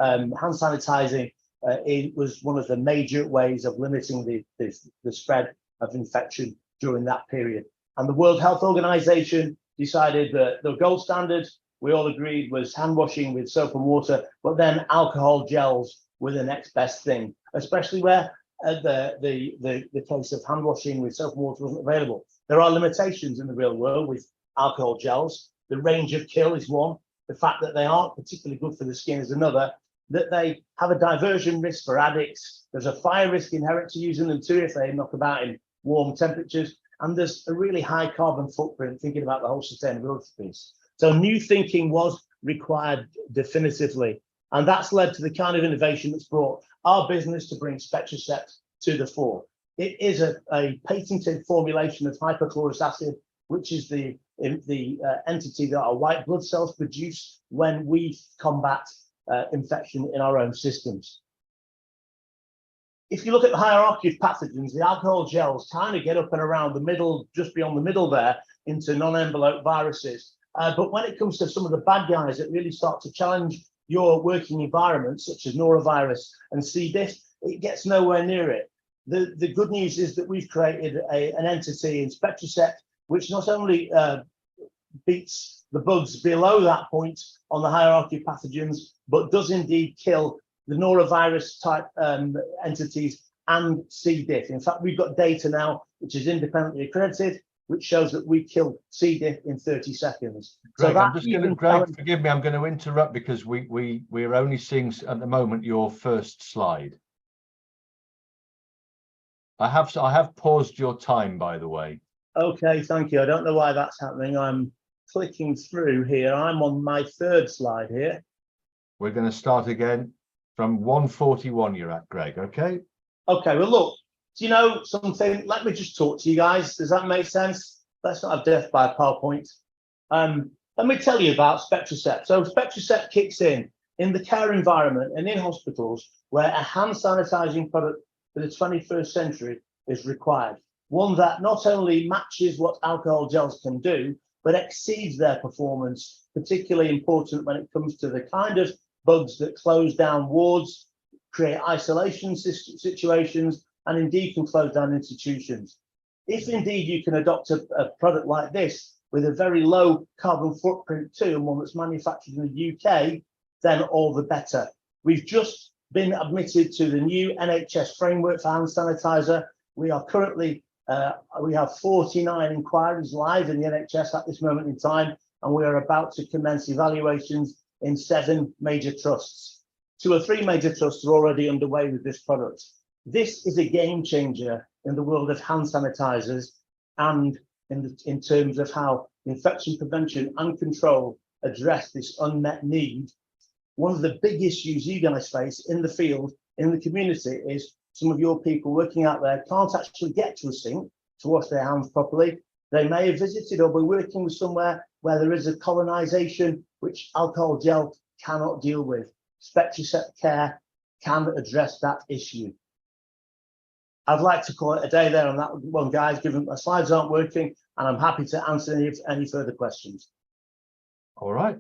it was one of the major ways of limiting the spread of infection during that period. And the World Health Organization decided that the gold standard, we all agreed, was hand washing with soap and water, but then alcohol gels were the next best thing, especially where the case of hand washing with soap and water wasn't available. There are limitations in the real world with alcohol gels. The range of kill is one. The fact that they aren't particularly good for the skin is another. That they have a diversion risk for addicts. There's a fire risk inherent to using them too if they knock about in warm temperatures. And there's a really high carbon footprint, thinking about the whole sustainability piece. So new thinking was, required definitively. And that's led to the kind of innovation that's brought our business to bring SpectraCept to the fore. It is a patented formulation of hypochlorous acid, which is the entity that our white blood cells produce when we combat infection in our own systems. If you look at the hierarchy of pathogens, the alcohol gels kind of get up and around the middle, just beyond the middle there, into non-enveloped viruses. But when it comes to some of the bad guys that really start to challenge your working environment, such as norovirus and C. diff, it gets nowhere near it. The good news is that we've created an entity in SpectraCept, which not only beats the bugs below that point on the hierarchy of pathogens, but does indeed kill the norovirus type entities and C. diff. In fact, we've got data now, which is independently accredited, which shows that we kill C. diff in 30 seconds. Greg, so I'm just going to, Greg, forgive me, I'm going to interrupt because we're only seeing at the moment your first slide. I have paused your time, by the way. Okay, thank you. I don't know why that's happening. I'm clicking through here. I'm on my third slide here. We're going to start again from 141 you're at, Greg, okay? Okay, well, look, do you know something? Let me just talk to you guys. Does that make sense? Let's not have death by PowerPoint. Let me tell you about SpectraCept. So SpectraCept kicks in the care environment and in hospitals where a hand sanitizing product for the 21st century is required. One that not only matches what alcohol gels can do, but exceeds their performance, particularly important when it comes to the kind of bugs that close down wards, create isolation situations, and indeed can close down institutions. If indeed you can adopt a product like this with a very low carbon footprint too, and one that's manufactured in the UK, then all the better. We've just been admitted to the new NHS framework for hand sanitizer. We are currently, we have 49 inquiries live in the NHS at this moment in time, and we are about to commence evaluations in 7 major trusts. 2 or 3 major trusts are already underway with this product. This is a game changer in the world of hand sanitizers and in terms of how infection prevention and control address this unmet need. One of the big issues you guys face in the field, in the community, is some of your people working out there can't actually get to a sink to wash their hands properly. They may have visited or be working with somewhere where there is a colonization which alcohol gel cannot deal with. SpectraCept Care can address that issue. I'd like to call it a day there on that one, guys, given my slides aren't working, and I'm happy to answer any further questions. All right.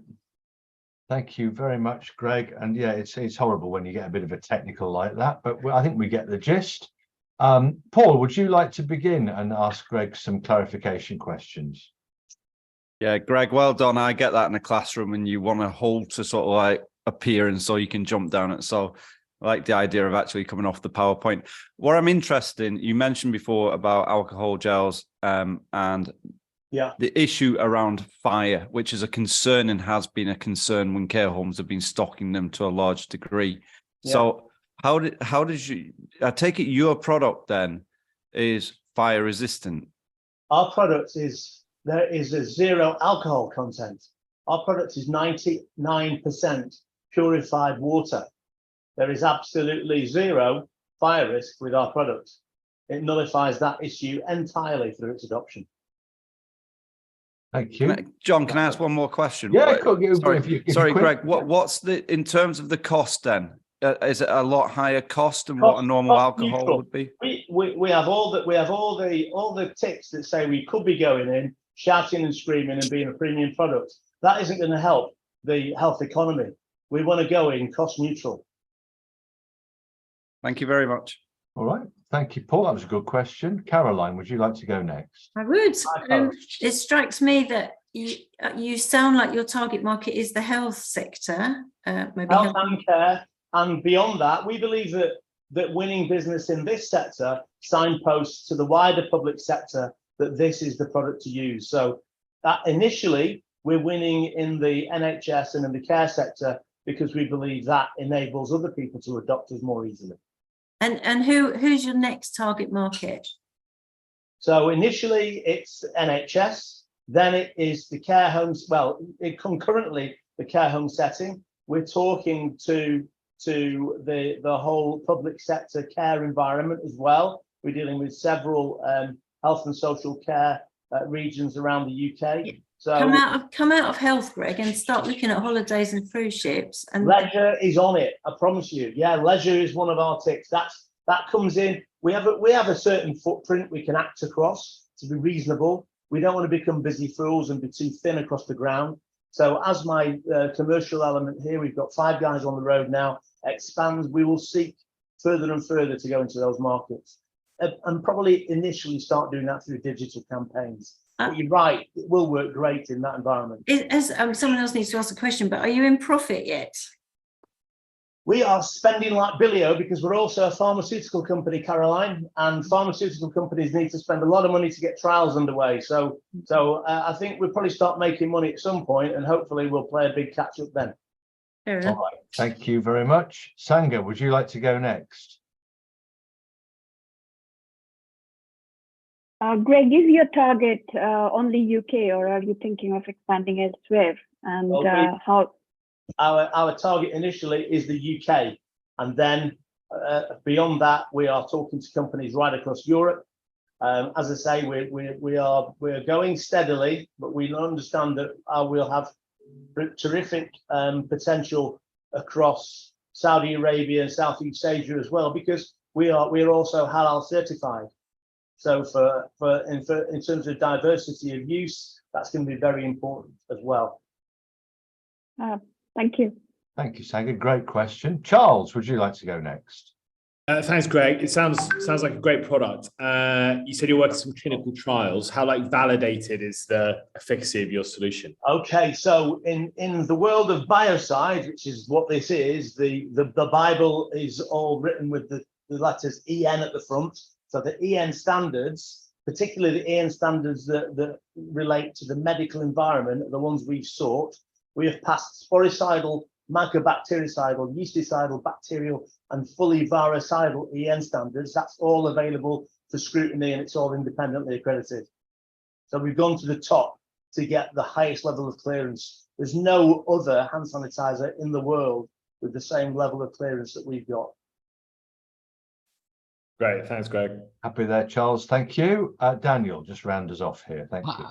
Thank you very much, Greg. And yeah, it's horrible when you get a bit of a technical like that, but I think we get the gist. Paul, would you like to begin and ask Greg some clarification questions? Yeah, Greg, well done. I get that in a classroom and you want to hold to sort of like appear and so you can jump down it. So I like the idea of actually coming off the PowerPoint. What I'm interested in, you mentioned before about alcohol gels and the issue around fire, which is a concern and has been a concern when care homes have been stocking them to a large degree. Yeah. So how did you, I take it your product then is fire resistant? Our product there is a 0 alcohol content. Our product is 99% purified water. There is absolutely 0 fire risk with our product. It nullifies that issue entirely through its adoption. Thank you. John, can I ask one more question? Yeah, sorry, Greg, what's the, in terms of the cost then? Is it a lot higher cost than what a normal alcohol neutral would be? We have all the ticks that say we could be going in, shouting and screaming and being a premium product. That isn't going to help the health economy. We want to go in cost neutral. Thank you very much. All right. Thank you, Paul. That was a good question. Caroline, would you like to go next? I would. It strikes me that you sound like your target market is the health sector. Maybe health and care. And beyond that, we believe that winning business in this sector signposts to the wider public sector that this is the product to use. So that initially, we're winning in the NHS and in the care sector because we believe that enables other people to adopt us more easily. And who's your next target market? So initially it's NHS, then it is the care homes. Well, concurrently the care home setting. We're talking to the whole public sector care environment as well. We're dealing with several health and social care regions around the UK. So come out of health, Greg, and start looking at holidays and cruise ships. And leisure is on it, I promise you. Yeah, leisure is one of our ticks. That comes in. We have a certain footprint we can act across to be reasonable. We don't want to become busy fools and be too thin across the ground. So as my commercial element here, we've got 5 guys on the road now, expands, we will seek further and further to go into those markets. And probably initially start doing that through digital campaigns. But you're right, it will work great in that environment. Someone else needs to ask a question, but are you in profit yet? We are spending like Billio because we're also a pharmaceutical company, Caroline, and pharmaceutical companies need to spend a lot of money to get trials underway. So I think we'll probably start making money at some point, and hopefully we'll play a big catch up then. Fair enough. All right. Thank you very much. Sangha, would you like to go next? Greg, is your target only UK, or are you thinking of expanding elsewhere? And how? Our target initially is the UK, and then beyond that, we are talking to companies right across Europe. As I say, we're going steadily, but we understand that we'll have terrific potential across Saudi Arabia and Southeast Asia as well, because we are also halal certified. So in terms of diversity of use, that's going to be very important as well. Thank you. Thank you, Sangha. Great question. Charles, would you like to go next? Thanks, Greg. It sounds like a great product. You said you're working some clinical trials. How validated is the efficacy of your solution? Okay, so in the world of biocide, which is what this is, the Bible is all written with the letters EN at the front. So the EN standards, particularly the EN standards that relate to the medical environment, are the ones we've sought. We have passed sporicidal, mycobactericidal, yeasticidal, bacterial, and fully virucidal EN standards. That's all available for scrutiny, and it's all independently accredited. So we've gone to the top to get the highest level of clearance. There's no other hand sanitizer in the world with the same level of clearance that we've got. Great, thanks, Greg. Happy there, Charles. Thank you. Daniel, just round us off here. Thank you.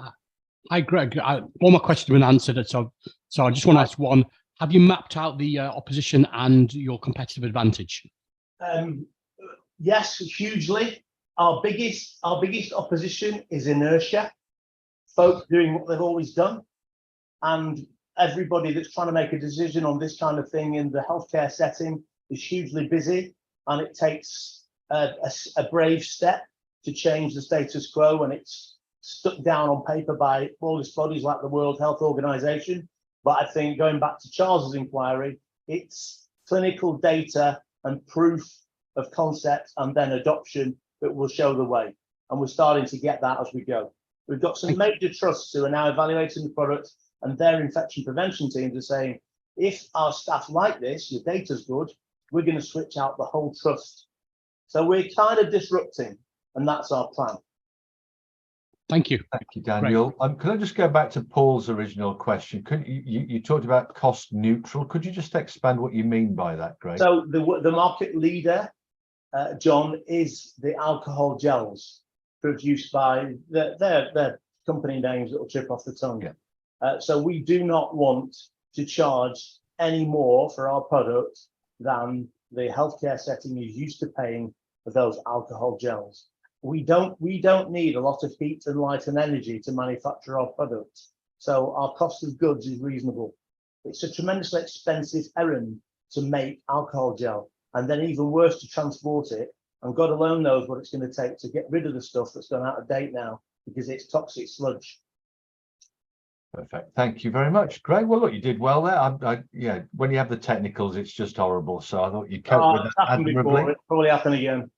Hi, Greg. All my questions have been answered, so I just want to ask one. Have you mapped out the opposition and your competitive advantage? Yes, hugely. Our biggest opposition is inertia. Folks doing what they've always done, and everybody that's trying to make a decision on this kind of thing in the healthcare setting is hugely busy, and it takes a brave step to change the status quo when it's stuck down on paper by all these bodies like the World Health Organization. But I think going back to Charles's inquiry, it's clinical data and proof of concept and then adoption that will show the way. And we're starting to get that as we go. We've got some major trusts who are now evaluating the product, and their infection prevention teams are saying, if our staff like this, your data's good, we're going to switch out the whole trust. So we're kind of disrupting, and that's our plan. Thank you. Thank you, Daniel. Could I just go back to Paul's original question? Could you talked about cost neutral. Could you just expand what you mean by that, Greg? So the market leader, John, is the alcohol gels produced by their company names that will trip off the tongue. Yeah. So we do not want to charge any more for our product than the healthcare setting is used to paying for those alcohol gels. We don't need a lot of heat and light and energy to manufacture our products. So our cost of goods is reasonable. It's a tremendously expensive errand to make alcohol gel, and then even worse to transport it. And God alone knows what it's going to take to get rid of the stuff that's gone out of date now because it's toxic sludge. Perfect. Thank you very much, Greg. Well, look, you did well there. Yeah, when you have the technicals, it's just horrible. So I thought you coped with that admirably. It'll probably happen again.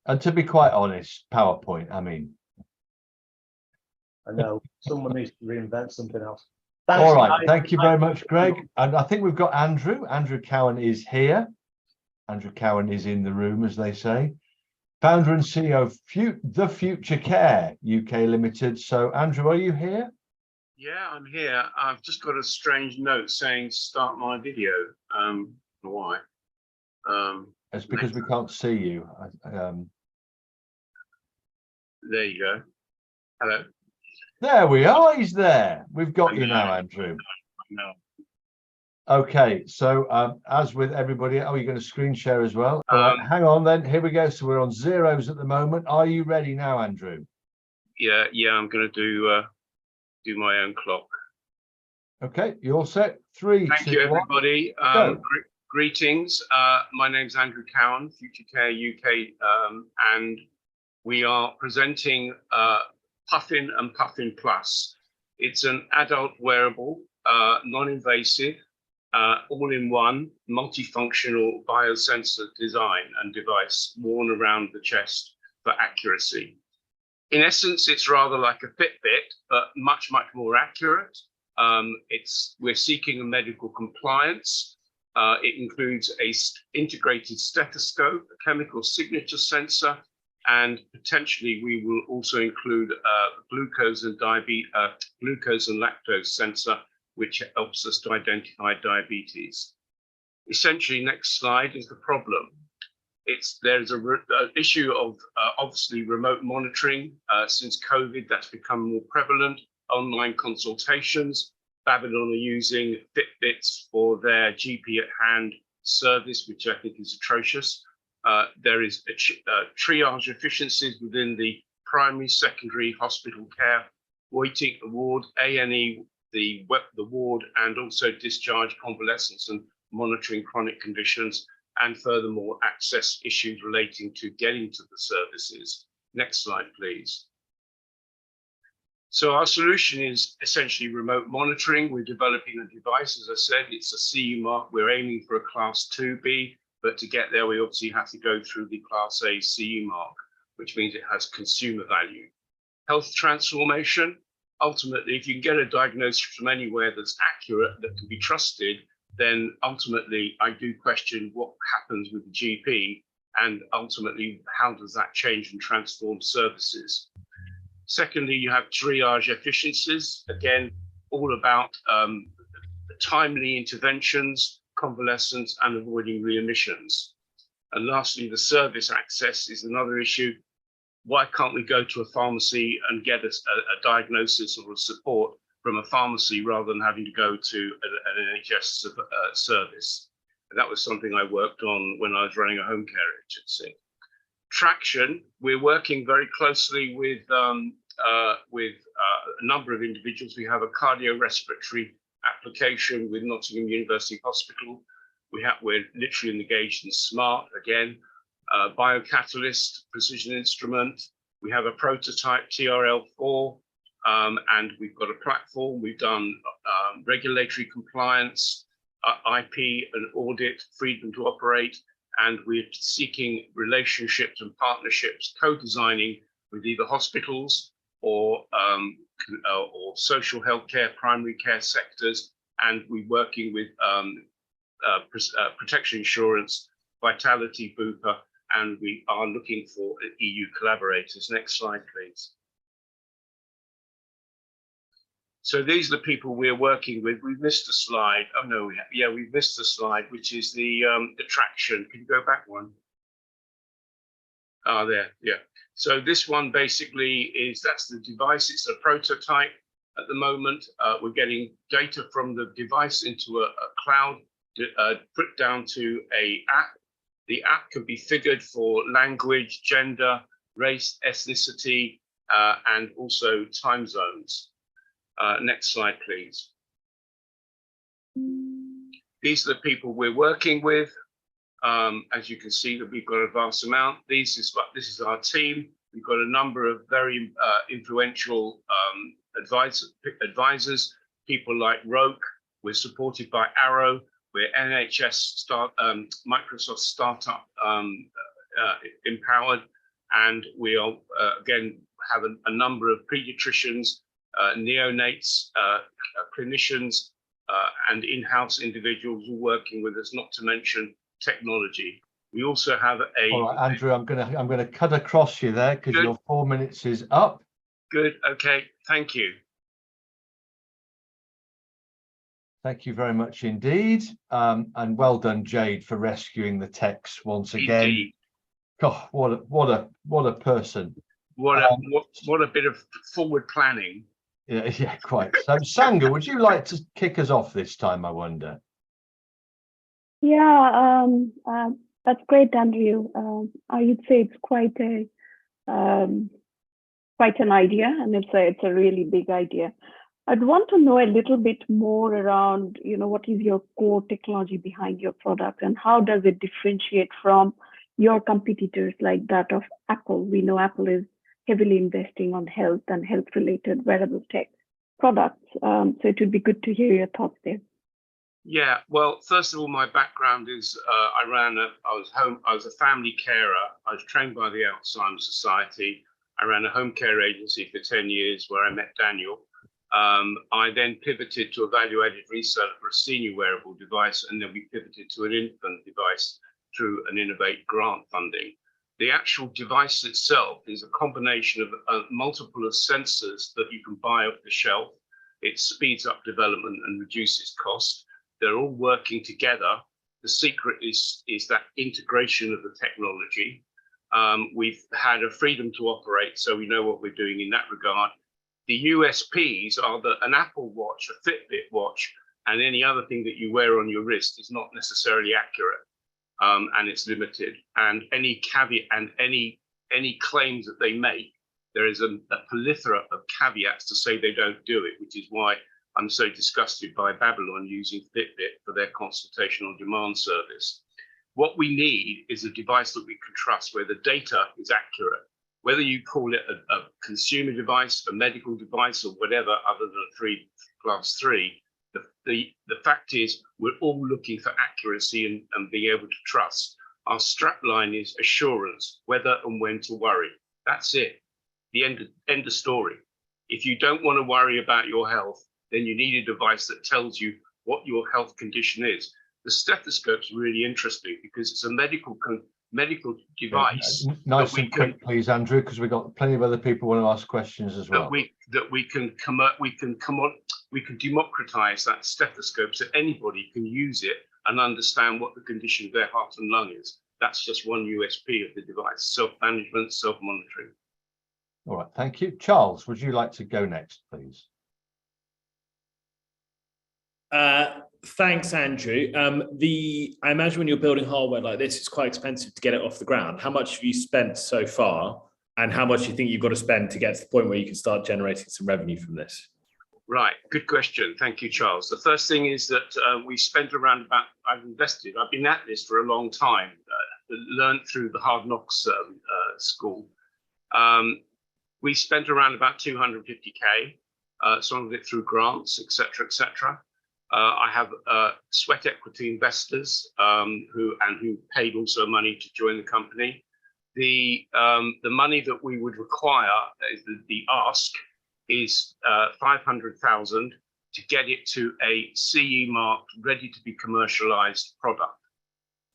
And to be quite honest, PowerPoint, I mean. I know. Someone needs to reinvent something else. Thanks, all right. Thank you very much, Greg. And I think we've got Andrew. Andrew Cowan is here. Andrew Cowan is in the room, as they say. Founder and CEO of The Future Care UK Limited. So, Andrew, are you here? Yeah, I'm here. I've just got a strange note saying start my video. Why? It's because we can't see you. There you go. Hello. There we are. He's there. We've got you now, Andrew. No. Okay, so as with everybody, are you going to screen share as well? All right, hang on then. Here we go. So we're on zeros at the moment. Are you ready now, Andrew? Yeah. I'm going to do my own clock. Okay, you're all set. 3, Thank 2, you, 1. everybody. Go. Greetings. My name's Andrew Cowan, Future Care UK, and we are presenting Puffin and Puffin Plus. It's an adult wearable, non-invasive, all-in-one, multifunctional biosensor design and device worn around the chest for accuracy. In essence, it's rather like a Fitbit, but much more accurate. We're seeking a medical compliance. It includes a integrated stethoscope, a chemical signature sensor, and potentially we will also include glucose and lactose sensor, which helps us to identify diabetes. Essentially, next slide is the problem. There's an issue of obviously remote monitoring. Since COVID, that's become more prevalent. Online consultations. Babylon are using Fitbits for their GP at hand service, which I think is atrocious. There is triage efficiencies within the primary, secondary hospital care, waiting ward, A&E, the ward, and also discharge, convalescence, and monitoring chronic conditions, and furthermore, access issues relating to getting to the services. Next slide, please. So our solution is essentially remote monitoring. We're developing a device. As I said, it's a CE mark. We're aiming for a Class 2B, but to get there, we obviously have to go through the Class A CE mark, which means it has consumer value. Health transformation. Ultimately, if you can get a diagnosis from anywhere that's accurate, that can be trusted, then ultimately I do question what happens with the GP, and ultimately how does that change and transform services. Secondly, you have triage efficiencies, again, all about timely interventions, convalescence, and avoiding readmissions. And lastly, the service access is another issue. Why can't we go to a pharmacy and get a diagnosis or a support from a pharmacy rather than having to go to an NHS service? And that was something I worked on when I was running a home care agency. Traction, we're working very closely with a number of individuals. We have a cardiorespiratory application with Nottingham University Hospital. We're literally engaged in SMART again, biocatalyst, precision instrument. We have a prototype TRL4, and we've got a platform. We've done regulatory compliance, IP and audit, freedom to operate, and we're seeking relationships and partnerships, co-designing with either hospitals or social healthcare, primary care sectors, and we're working with protection insurance, Vitality, Bupa, and we are looking for EU collaborators. Next slide, please. So these are the people we're working with. We've missed a slide. Oh no, we've missed a slide, which is the traction. Can you go back one? Ah, there, yeah. So this one basically that's the device. It's a prototype at the moment. We're getting data from the device into a cloud, put down to an app. The app can be figured for language, gender, race, ethnicity, and also time zones. Next slide, please. These are the people we're working with. As you can see, that we've got a vast amount. This is our team. We've got a number of very influential advisors, people like Roke. We're supported by Arrow. We're NHS Microsoft startup empowered, and we are again have a number of pediatricians, neonates, clinicians, and in-house individuals who are working with us. Not to mention technology. We also have a. All right, Andrew, I'm gonna cut across you there because your 4 minutes is up. Good. Okay. Thank you. Thank you very much indeed. And well done, Jade, for rescuing the text once again. Indeed. God, what a person. What a bit of forward planning. Yeah, quite. So Sangha, would you like to kick us off this time, I wonder? Yeah, that's great, Andrew. I would say it's quite an idea, and it's a really big idea. I'd want to know a little bit more around, what is your core technology behind your product, and how does it differentiate from your competitors like that of Apple? We know Apple is heavily investing on health and health-related wearable tech products. So it would be good to hear your thoughts there. Yeah, well, first of all, my background is I was a family carer. I was trained by the Alzheimer's Society. I ran a home care agency for 10 years where I met Daniel. I then pivoted to a value-added reseller for a senior wearable device, and then we pivoted to an infant device through an Innovate grant funding. The actual device itself is a combination of multiple of sensors that you can buy off the shelf. It speeds up development and reduces cost. They're all working together. The secret is that integration of the technology. We've had a freedom to operate, so we know what we're doing in that regard. The USPs are that an Apple Watch, a Fitbit watch, and any other thing that you wear on your wrist is not necessarily accurate, and it's limited. And any caveat and any claims that they make, there is a plethora of caveats to say they don't do it, which is why I'm so disgusted by Babylon using Fitbit for their consultation on demand service. What we need is a device that we can trust, where the data is accurate. Whether you call it a consumer device, a medical device, or whatever other than a 3+3, the fact is we're all looking for accuracy and being able to trust. Our strapline is assurance, whether and when to worry. That's it. The end of story. If you don't want to worry about your health, then you need a device that tells you what your health condition is. The stethoscope's really interesting because it's a medical device. Nice and quick, please, Andrew, because we've got plenty of other people want to ask questions as well. That we can democratize that stethoscope so anybody can use it and understand what the condition of their heart and lung is. That's just one USP of the device: self-management, self-monitoring. All right, thank you. Charles, would you like to go next, please? Thanks, Andrew. I imagine when you're building hardware like this, it's quite expensive to get it off the ground. How much have you spent so far, and how much do you think you've got to spend to get to the point where you can start generating some revenue from this? Right, good question. Thank you, Charles. The first thing is that we spent around about, I've been at this for a long time, learned through the Hard Knocks school. We spent around about 250K, some of it through grants, etc., etc. I have sweat equity investors who paid also money to join the company. The money that we would require, the ask, is 500,000 to get it to a CE marked, ready to be commercialized product.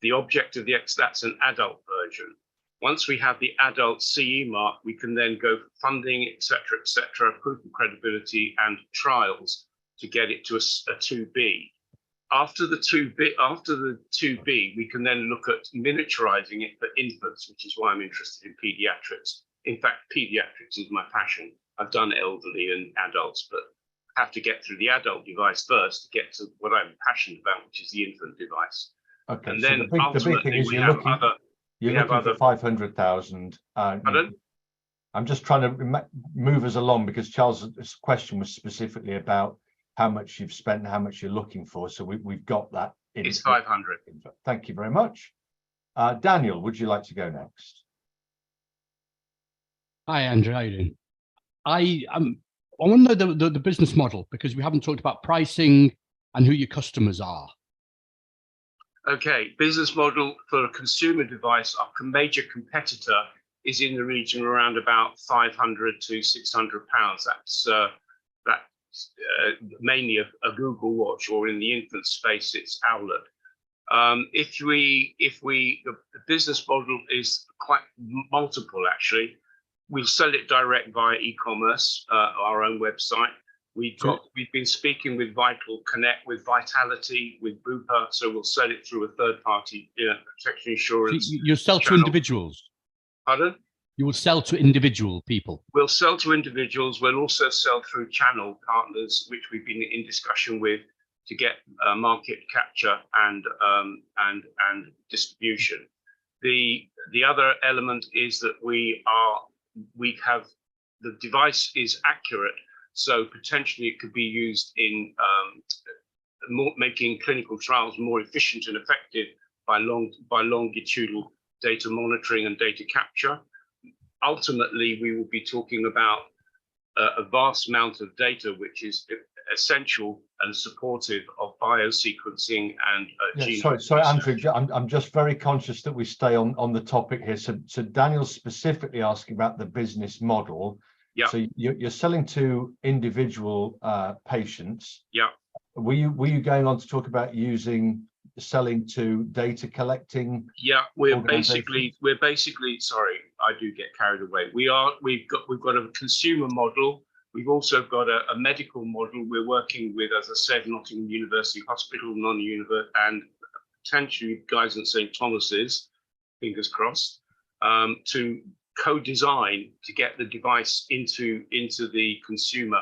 The object of that's an adult version. Once we have the adult CE mark, we can then go for funding, etc., proof of credibility and trials to get it to a 2B. After the 2B, we can then look at miniaturizing it for infants, which is why I'm interested in pediatrics. In fact, pediatrics is my passion. I've done elderly and adults, but I have to get through the adult device first to get to what I'm passionate about, which is the infant device. Okay, and so then the big thing is you're looking for 500,000. I'm just trying to move us along because Charles' question was specifically about how much you've spent and how much you're looking for. So we've got that. It's 500. Thank you very much. Daniel, would you like to go next? Hi, Andrew. How are you doing? I want to know the business model, because we haven't talked about pricing and who your customers are. Okay, business model for a consumer device, our major competitor is in the region around about 500 to 600 pounds. That's mainly a Google Watch, or in the infant space, it's Aqaurate. The business model is quite multiple, actually. We'll sell it direct via e-commerce, our own website. We've been speaking with Vital Connect, with Vitality, with Bupa, so we'll sell it through a third party protection insurance. So you sell to individuals? Pardon? You will sell to individual people? We'll sell to individuals. We'll also sell through channel partners, which we've been in discussion with to get market capture and distribution. The other element is that we have the device is accurate, so potentially it could be used in making clinical trials more efficient and effective by longitudinal data monitoring and data capture. Ultimately, we will be talking about a vast amount of data, which is essential and supportive of biosequencing and genome. Sorry, Andrew, I'm just very conscious that we stay on the topic here. So Daniel's specifically asking about the business model. Yeah. So you're selling to individual patients. Yeah. Were you going on to talk about selling to data collecting? Yeah, we're basically sorry, I do get carried away. We've got a consumer model. We've also got a medical model. We're working with, as I said, Nottingham University Hospital, and potentially guys at St. Thomas's, fingers crossed, to co-design to get the device into the consumer,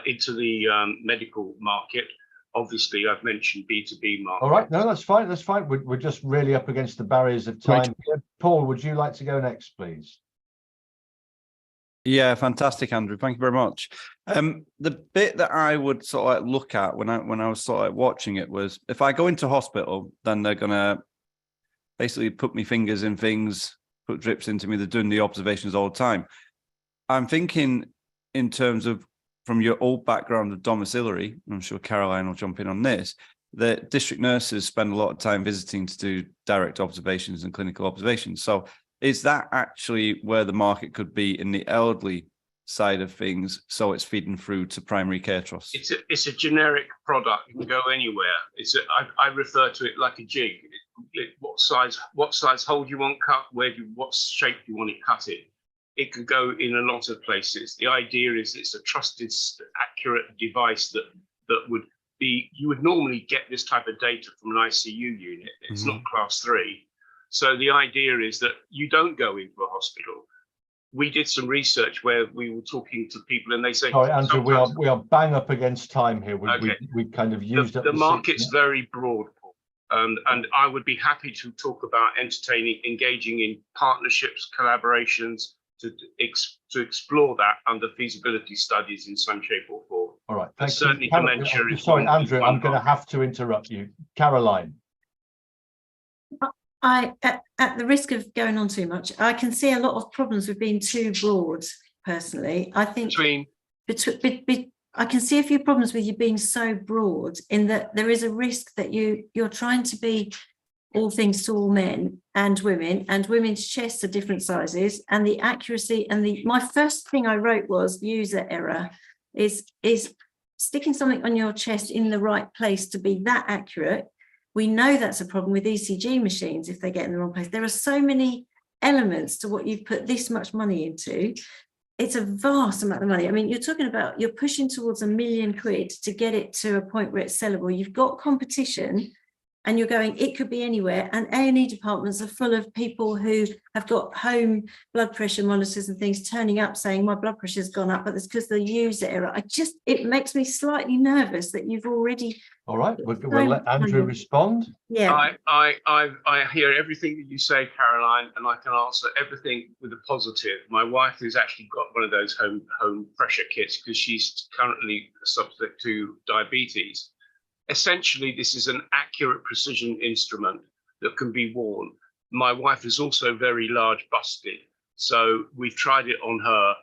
into the medical market. Obviously, I've mentioned B2B market. All right, no, that's fine. That's fine. We're just really up against the barriers of time. Right. Paul, would you like to go next, please? Yeah, fantastic, Andrew. Thank you very much. The bit that I would sort of look at when I was sort of watching it was, if I go into hospital, then they're gonna basically put me fingers in things, put drips into me. They're doing the observations all the time. I'm thinking in terms of, from your old background of domiciliary, I'm sure Caroline will jump in on this, that district nurses spend a lot of time visiting to do direct observations and clinical observations. So is that actually where the market could be in the elderly side of things, so it's feeding through to primary care trusts? It's a generic product. It can go anywhere. I refer to it like a jig. What size hole do you want cut? What shape do you want it cut in? It can go in a lot of places. The idea is it's a trusted, accurate device that would be, you would normally get this type of data from an ICU unit. It's not class 3. So the idea is that you don't go into a hospital. We did some research where we were talking to people and they say— Sorry, Andrew, we are bang up against time here. We've kind of used up the market's very broad, Paul. And I would be happy to talk about engaging in partnerships, collaborations, to explore that under feasibility studies in some shape or form. All right, thank you. Certainly dementia is— Sorry, Andrew, I'm going to have to interrupt you. Caroline. At the risk of going on too much, I can see a lot of problems with being too broad, personally. I think I can see a few problems with you being so broad, in that there is a risk that you're trying to be all things to all men and women's chests are different sizes, and the accuracy and my first thing I wrote was user error is sticking something on your chest in the right place to be that accurate. We know that's a problem with ECG machines if they get in the wrong place. There are so many elements to what you've put this much money into. It's a vast amount of money. I mean, you're talking about, you're pushing towards £1 million to get it to a point where it's sellable. You've got competition, and you're going, it could be anywhere. And A&E departments are full of people who have got home blood pressure monitors and things turning up saying, my blood pressure's gone up, but it's because the user error. It makes me slightly nervous that you've already— All right, we'll let Andrew respond. Yeah. I hear everything that you say, Caroline, and I can answer everything with a positive. My wife has actually got one of those home pressure kits because she's currently subject to diabetes. Essentially, this is an accurate precision instrument that can be worn. My wife is also very large busted, so we've tried it on her.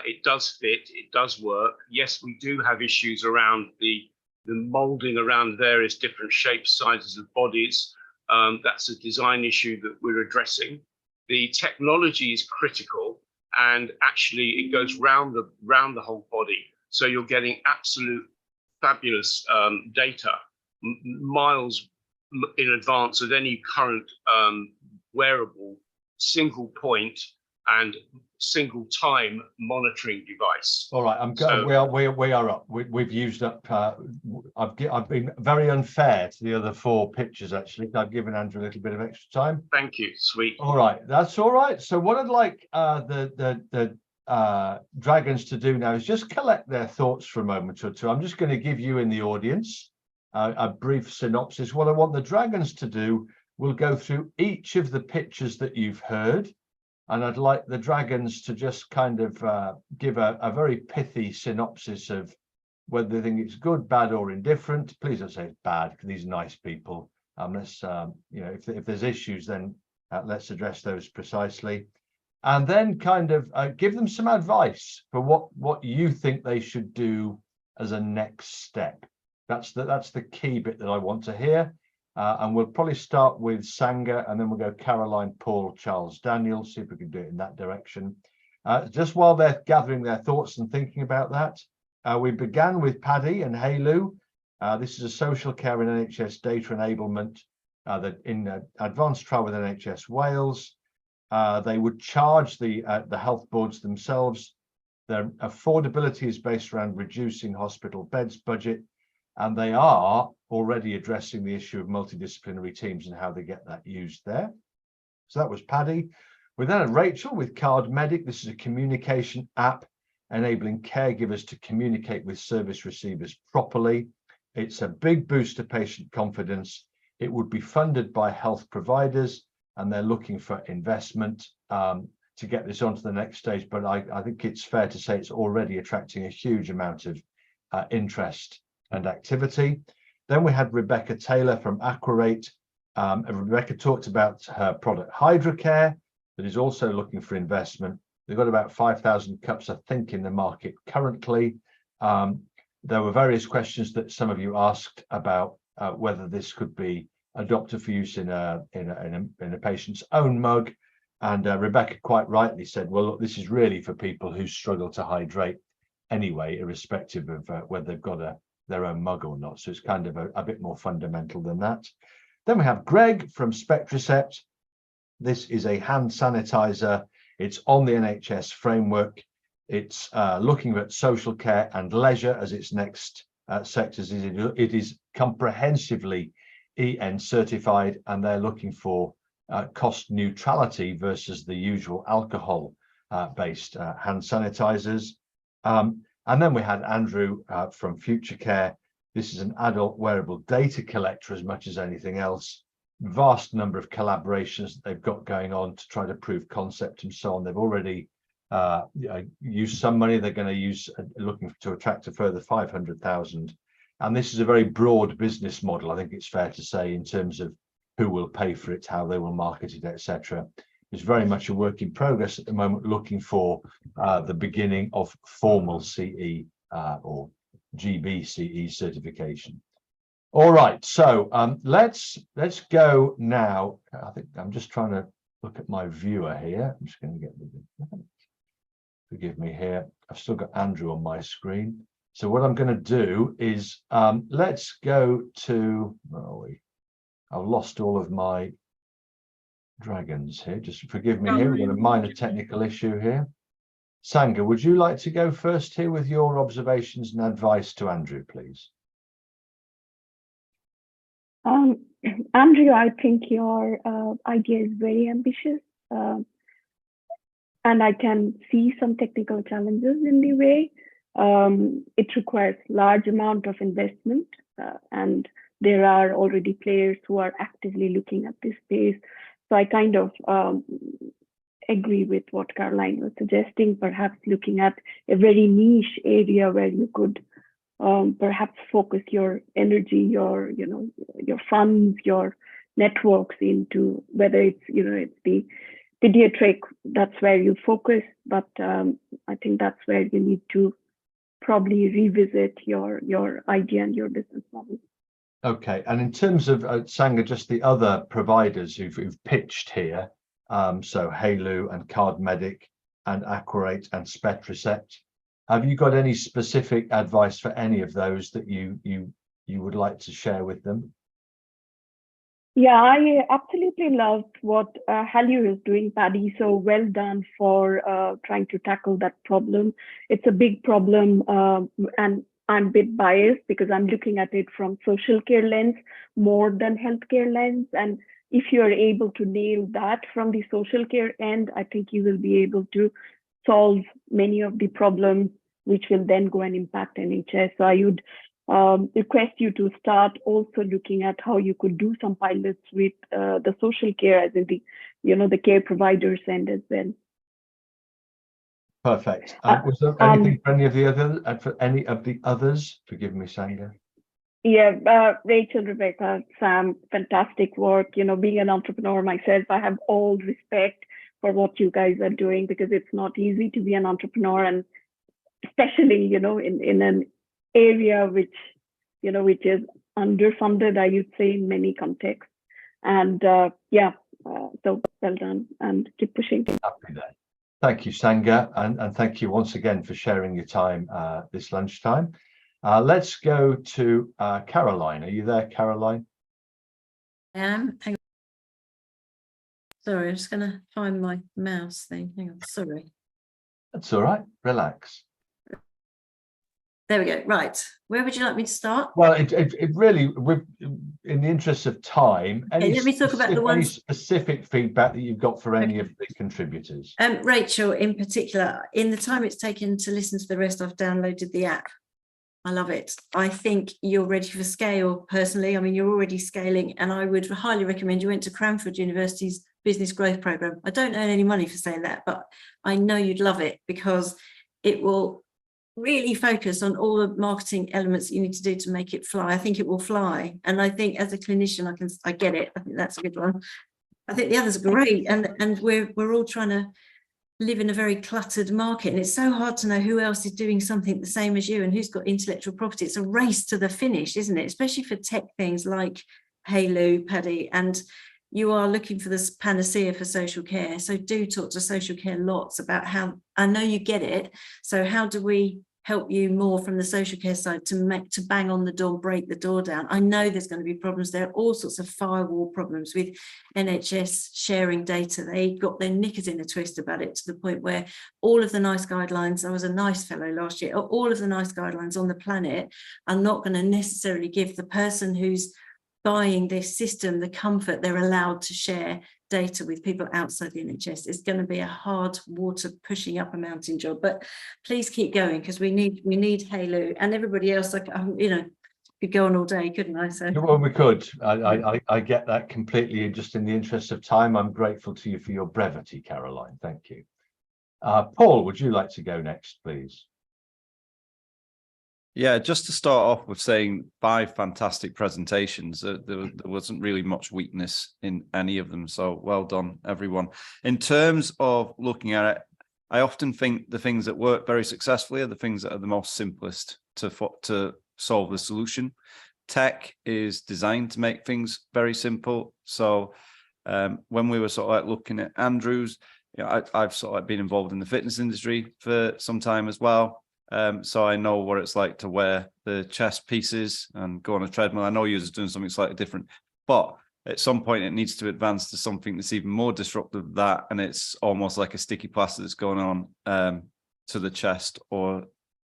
It does fit, it does work. Yes, we do have issues around the molding around various different shapes, sizes of bodies. That's a design issue that we're addressing. The technology is critical, and actually it goes round the whole body. So you're getting absolute fabulous data, miles in advance of any current wearable, single point and single time monitoring device. All right, we are up. We've used up. I've been very unfair to the other 4 pictures. Actually, I've given Andrew a little bit of extra time. Thank you, sweet. All right, that's all right. So what I'd like the dragons to do now is just collect their thoughts for a moment or two. I'm just going to give you in the audience a brief synopsis. What I want the dragons to do, we'll go through each of the pictures that you've heard. And I'd like the dragons to just kind of give a very pithy synopsis of whether they think it's good, bad, or indifferent. Please don't say it's bad, because these are nice people. Let's, if there's issues, then let's address those precisely. And then kind of give them some advice for what you think they should do as a next step. That's the key bit that I want to hear. And we'll probably start with Sangha, and then we'll go Caroline, Paul, Charles, Daniel, see if we can do it in that direction. Just while they're gathering their thoughts and thinking about that, we began with Paddy and Haelu. This is a social care and NHS data enablement that in advanced trial with NHS Wales. They would charge the health boards themselves. Their affordability is based around reducing hospital beds budget, and they are already addressing the issue of multidisciplinary teams and how they get that used there. So that was Paddy. We then had Rachael with Card Medic. This is a communication app enabling caregivers to communicate with service receivers properly. It's a big boost to patient confidence. It would be funded by health providers, and they're looking for investment to get this on to the next stage. But I think it's fair to say it's already attracting a huge amount of interest and activity. Then we had Rebecca Taylor from Aqaurate. Rebecca talked about her product Hydracare that is also looking for investment. They've got about 5,000 cups, I think, in the market currently. There were various questions that some of you asked about whether this could be adopted for use in a patient's own mug. And Rebecca quite rightly said, well, look, this is really for people who struggle to hydrate anyway, irrespective of whether they've got their own mug or not. So it's kind of a bit more fundamental than that. Then we have Greg from Spectricept. This is a hand sanitizer. It's on the NHS framework. It's looking at social care and leisure as its next sectors. It is comprehensively EN certified, and they're looking for cost neutrality versus the usual alcohol based hand sanitizers. And then we had Andrew from Future Care. This is an adult wearable data collector as much as anything else. Vast number of collaborations that they've got going on to try to prove concept and so on. They've already used some money. They're going to use looking to attract a further 500,000. And this is a very broad business model, I think it's fair to say, in terms of who will pay for it, how they will market it, etc. It's very much a work in progress at the moment, looking for the beginning of formal CE or GBCE certification. All right, so let's go now. I think I'm just trying to look at my viewer here. I'm just going to get the, forgive me here. I've still got Andrew on my screen. So what I'm going to do is let's go to, where are we? I've lost all of my dragons here. Just forgive me here. We've got a minor technical issue here. Sangha, would you like to go first here with your observations and advice to Andrew, please? Andrew, I think your idea is very ambitious, and I can see some technical challenges in the way. It requires large amount of investment, and there are already players who are actively looking at this space. So I kind of agree with what Caroline was suggesting, perhaps looking at a very niche area where you could perhaps focus your energy, your funds, your networks into, whether it's it's the pediatric, that's where you focus, but I think that's where you need to probably revisit your idea and your business model. Okay, and in terms of Sangha, just the other providers who've pitched here, so Haelu and Card Medic and Aqaurate and Spectricept, have you got any specific advice for any of those that you would like to share with them? Yeah, I absolutely loved what Haelu is doing, Paddy. So well done for trying to tackle that problem. It's a big problem, and I'm a bit biased because I'm looking at it from social care lens more than healthcare lens. And if you are able to nail that from the social care end, I think you will be able to solve many of the problems, which will then go and impact NHS. So I would request you to start also looking at how you could do some pilots with the social care, as in the care providers end as well. Perfect. Was there anything for any of the others? Forgive me, Sangha. Yeah, Rachael, Rebecca, Sam, fantastic work. Being an entrepreneur myself, I have all respect for what you guys are doing, because it's not easy to be an entrepreneur, and especially in an area which is underfunded, I would say, in many contexts. And so well done, and keep pushing. Happy day. Thank you, Sangha, and thank you once again for sharing your time this lunchtime. Let's go to Caroline. Are you there, Caroline? I am. Hang on. Sorry, I'm just going to find my mouse thing. Hang on, sorry. That's all right. Relax. There we go. Right. Where would you like me to start? Well, it really, in the interest of time, let me talk about the ones. Any specific feedback that you've got for any of the contributors? Rachael, in particular, in the time it's taken to listen to the rest, I've downloaded the app. I love it. I think you're ready for scale, personally. I mean, you're already scaling, and I would highly recommend you went to Cranford University's Business Growth Programme. I don't earn any money for saying that, but I know you'd love it, because it will really focus on all the marketing elements that you need to do to make it fly. I think it will fly. And I think as a clinician, I get it. I think that's a good one. I think the others are great. And we're all trying to live in a very cluttered market. And it's so hard to know who else is doing something the same as you and who's got intellectual property. It's a race to the finish, isn't it? Especially for tech things like Haelu, Paddy, and you are looking for this panacea for social care. So do talk to social care lots about how, I know you get it. So how do we help you more from the social care side to bang on the door, break the door down? I know there's going to be problems. There are all sorts of firewall problems with NHS sharing data. They got their knickers in a twist about it, to the point where all of the nice guidelines, I was a nice fellow last year, all of the nice guidelines on the planet are not going to necessarily give the person who's buying this system the comfort they're allowed to share data with people outside the NHS. It's going to be a hard water pushing up a mountain job, but please keep going, because we need Haelu and everybody else. Like, could go on all day, couldn't I? So well, we could. I get that completely. Just in the interest of time, I'm grateful to you for your brevity, Caroline. Thank you. Paul, would you like to go next, please? Yeah, just to start off with saying 5 fantastic presentations. There wasn't really much weakness in any of them. So well done, everyone. In terms of looking at it, I often think the things that work very successfully are the things that are the most simplest to solve the solution. Tech is designed to make things very simple. So when we were sort of like looking at Andrew's, I've sort of like been involved in the fitness industry for some time as well. So I know what it's like to wear the chest pieces and go on a treadmill. I know you're just doing something slightly different, but at some point it needs to advance to something that's even more disruptive than that. And it's almost like a sticky plaster that's going on to the chest, or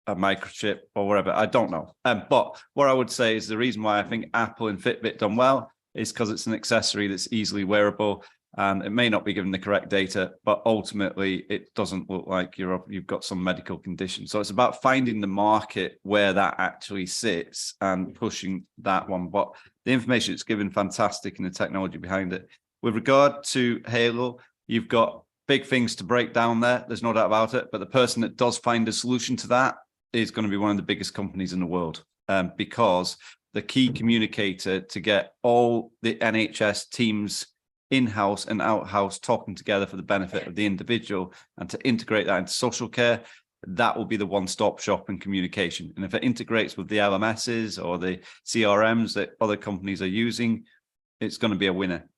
a microchip or whatever. I don't know. But what I would say is the reason why I think Apple and Fitbit done well is because it's an accessory that's easily wearable. And it may not be given the correct data, but ultimately it doesn't look like you've got some medical condition. So it's about finding the market where that actually sits and pushing that one. But the information it's given, fantastic, and the technology behind it. With regard to Haelu, you've got big things to break down there. There's no doubt about it. But the person that does find a solution to that is going to be one of the biggest companies in the world, because the key communicator to get all the NHS teams in-house and out-house talking together for the benefit of the individual, and to integrate that into social care, that will be the one-stop shop in communication. And if it integrates with the LMSs or the CRMs that other companies are using, it's going to be a winner.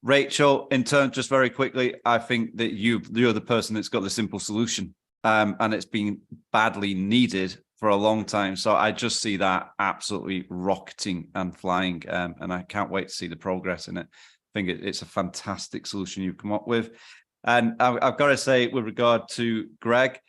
Rachael, in turn, just very quickly, I think that you're the person that's got the simple solution, and it's been badly needed for a long time. So I just see that absolutely rocketing and flying, and I can't wait to see the progress in it. I think it's a fantastic solution you've come up with. And I've got to say, with regard to Greg,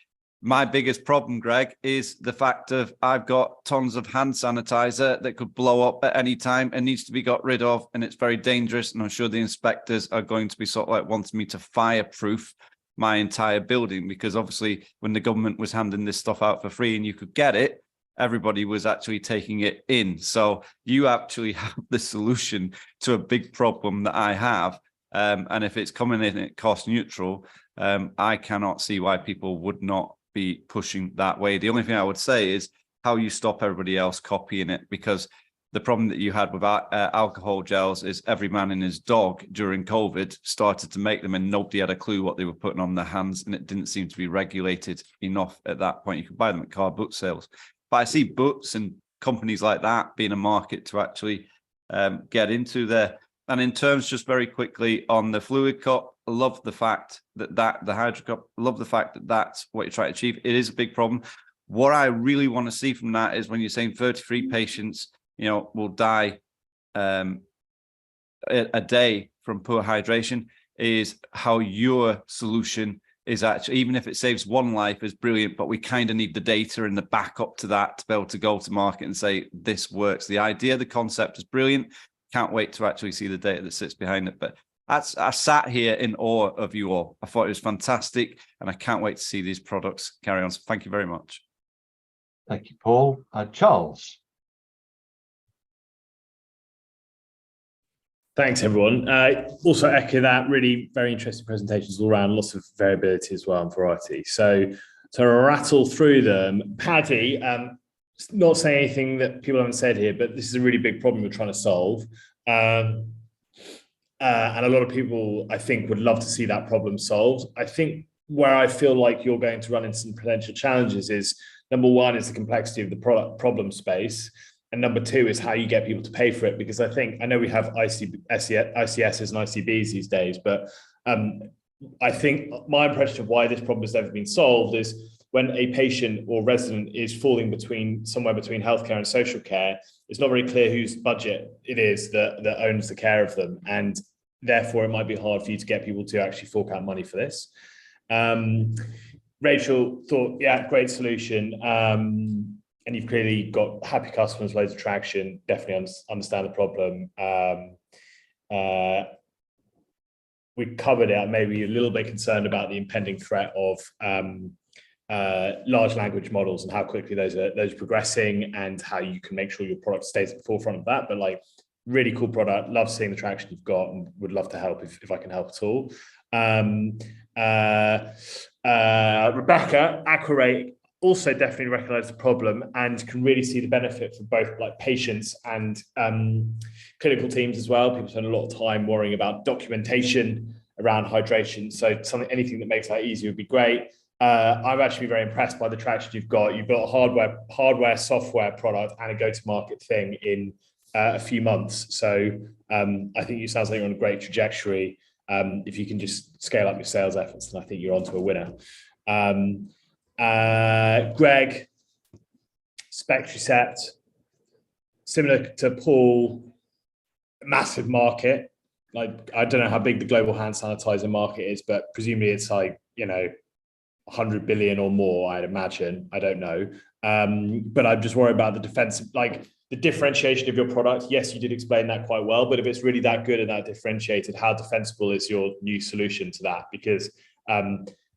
my biggest problem, Greg, is the fact of I've got tons of hand sanitizer that could blow up at any time and needs to be got rid of, and it's very dangerous. And I'm sure the inspectors are going to be sort of like wanting me to fireproof my entire building, because obviously when the government was handing this stuff out for free and you could get it, everybody was actually taking it in. So you actually have the solution to a big problem that I have. And if it's coming in at cost neutral, I cannot see why people would not be pushing that way. The only thing I would say is how you stop everybody else copying it, because the problem that you had with alcohol gels is every man and his dog during COVID started to make them and nobody had a clue what they were putting on their hands, and it didn't seem to be regulated enough at that point. You could buy them at car boot sales. But I see Boots and companies like that being a market to actually get into there. And in terms, just very quickly on the fluid cup, I love the fact that the Hydracup, love the fact that that's what you're trying to achieve. It is a big problem. What I really want to see from that is when you're saying 33 patients, will die a day from poor hydration, is how your solution is actually, even if it saves one life, is brilliant, but we kind of need the data and the backup to that to be able to go to market and say, this works. The idea, the concept is brilliant. Can't wait to actually see the data that sits behind it. But I sat here in awe of you all. I thought it was fantastic, and I can't wait to see these products carry on. So thank you very much. Thank you, Paul. Charles. Thanks, everyone. Also echo that, really very interesting presentations all around, lots of variability as well and variety. So to rattle through them, Paddy, not saying anything that people haven't said here, but this is a really big problem we're trying to solve. And a lot of people, I think, would love to see that problem solved. I think where I feel like you're going to run into some potential challenges is, number one, is the complexity of the product problem space. And number two is how you get people to pay for it. Because I know we have ICSs and ICBs these days, but I think my impression of why this problem has never been solved is when a patient or resident is falling somewhere between healthcare and social care, it's not very clear whose budget it is that owns the care of them. And therefore, it might be hard for you to get people to actually fork out money for this. Rachael thought, yeah, great solution. And you've clearly got happy customers, loads of traction, definitely understand the problem. We covered it, maybe a little bit concerned about the impending threat of large language models and how quickly those are progressing, and how you can make sure your product stays at the forefront of that. But like, really cool product, love seeing the traction you've got, and would love to help if I can help at all. Rebecca, Aqaurate, also definitely recognize the problem and can really see the benefit for both like patients and clinical teams as well. People spend a lot of time worrying about documentation around hydration. So anything that makes that easier would be great. I'm actually very impressed by the traction you've got. You've built a hardware, software product and a go-to-market thing in a few months. So I think you sound like you're on a great trajectory. If you can just scale up your sales efforts, then I think you're onto a winner. Greg, SpectriCept, similar to Paul, massive market. Like, I don't know how big the global hand sanitizer market is, but presumably it's like, 100 billion or more, I'd imagine. I don't know. But I'm just worried about the defensive, like the differentiation of your product. Yes, you did explain that quite well, but if it's really that good and that differentiated, how defensible is your new solution to that? Because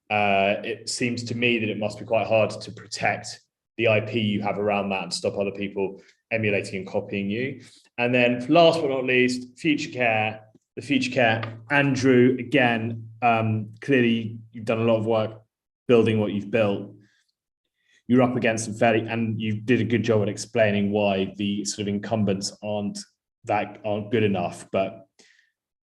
it seems to me that it must be quite hard to protect the IP you have around that and stop other people emulating and copying you. And then last but not least, the Future Care. Andrew, again, clearly you've done a lot of work building what you've built. You're up against some and you did a good job at explaining why the sort of incumbents aren't good enough. But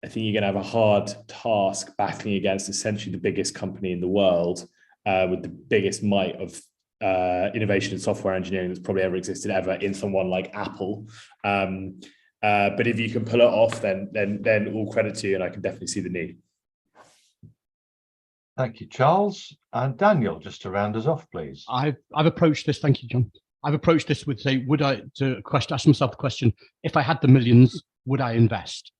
I think you're going to have a hard task battling against essentially the biggest company in the world with the biggest might of innovation and software engineering that's probably ever existed in someone like Apple. But if you can pull it off, then all credit to you, and I can definitely see the need. Thank you, Charles. And Daniel, just to round us off, please. I've approached this. Thank you, John. I've approached this with ask myself the question: if I had the millions, would I invest?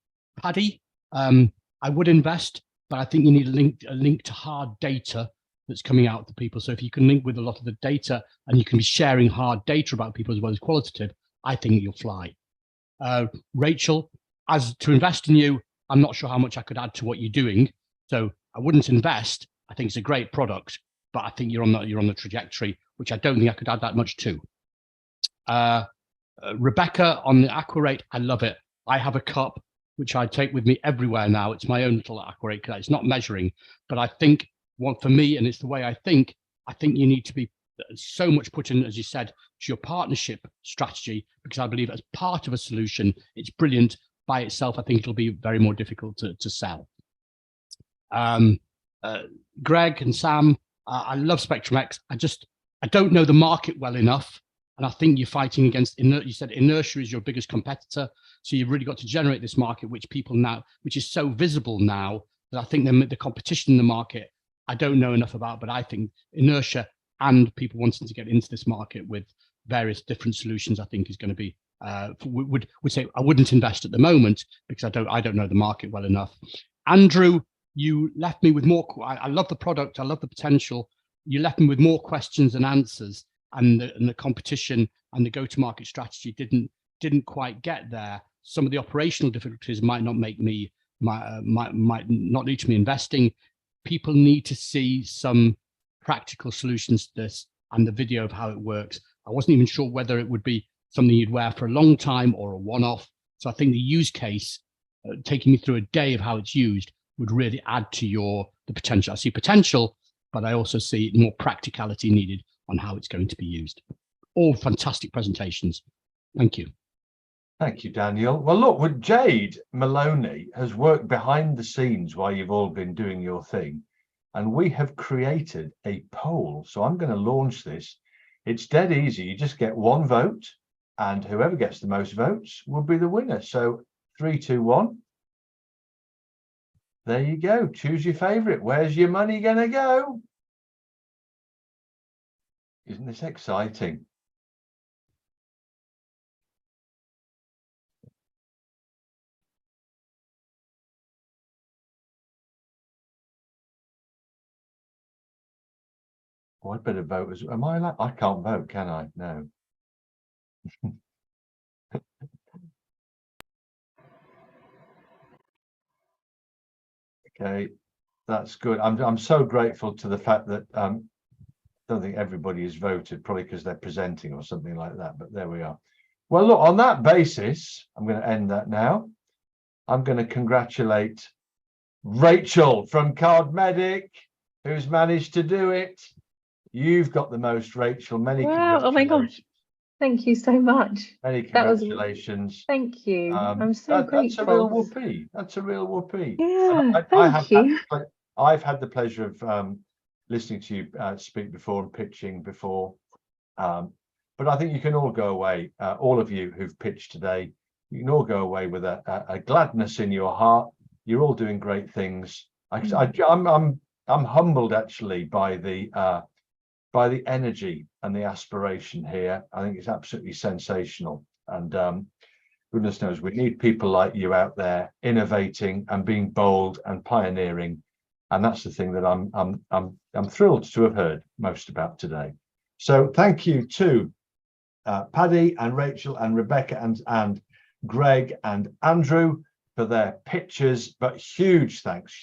Paddy, I would invest, but I think you need a link to hard data that's coming out to people. So if you can link with a lot of the data and you can be sharing hard data about people as well as qualitative, I think you'll fly. Rachael, as to invest in you, I'm not sure how much I could add to what you're doing. So I wouldn't invest. I think it's a great product, but I think you're on the trajectory, which I don't think I could add that much to. Rebecca, on the Aqaurate, I love it. I have a cup which I take with me everywhere now. It's my own little Aqaurate because it's not measuring, but I think for me, and it's the way I think you need to be so much put in, as you said, to your partnership strategy, because I believe as part of a solution, it's brilliant. By itself, I think it'll be very more difficult to sell. Greg and Sam, I love Spectrum X. I don't know the market well enough. And I think you're fighting against, you said inertia is your biggest competitor. So you've really got to generate this market, which is so visible now that I think the competition in the market, I don't know enough about, but I think inertia and people wanting to get into this market with various different solutions, I think is going to be, would say I wouldn't invest at the moment because I don't know the market well enough. Andrew, you left me with more, I love the product, I love the potential. You left me with more questions than answers, and the competition and the go-to-market strategy didn't quite get there. Some of the operational difficulties might not make me, might not lead to me investing. People need to see some practical solutions to this and the video of how it works. I wasn't even sure whether it would be something you'd wear for a long time or a one-off. So I think the use case, taking me through a day of how it's used, would really add to the potential. I see potential, but I also see more practicality needed on how it's going to be used. All fantastic presentations. Thank you. Thank you, Daniel. Well, look, Jade Maloney has worked behind the scenes while you've all been doing your thing, and we have created a poll. So I'm going to launch this. It's dead easy. You just get one vote, and whoever gets the most votes will be the winner. So 3, 2, 1. There you go. Choose your favorite. Where's your money going to go? Isn't this exciting? Oh, I'd better vote as well. Am I allowed? I can't vote, can I? No. Okay, that's good. I'm so grateful to the fact that I don't think everybody has voted, probably because they're presenting or something like that, but there we are. Well, look, on that basis, I'm going to end that now. I'm going to congratulate Rachael from Card Medic, who's managed to do it. You've got the most, Rachael. Many congratulations. Oh my gosh. Thank you so much. Many congratulations. Thank you. I'm so grateful. That's a real whoopee. That's a real whoopee. Yeah, thank you. I've had the pleasure of listening to you speak before and pitching before. But I think you can all go away, all of you who've pitched today, you can all go away with a gladness in your heart. You're all doing great things. I'm humbled actually by the energy and the aspiration here. I think it's absolutely sensational. And goodness knows we need people like you out there innovating and being bold and pioneering. And that's the thing that I'm thrilled to have heard most about today. So thank you to Paddy and Rachael and Rebecca and Greg and Andrew for their pictures, but huge thanks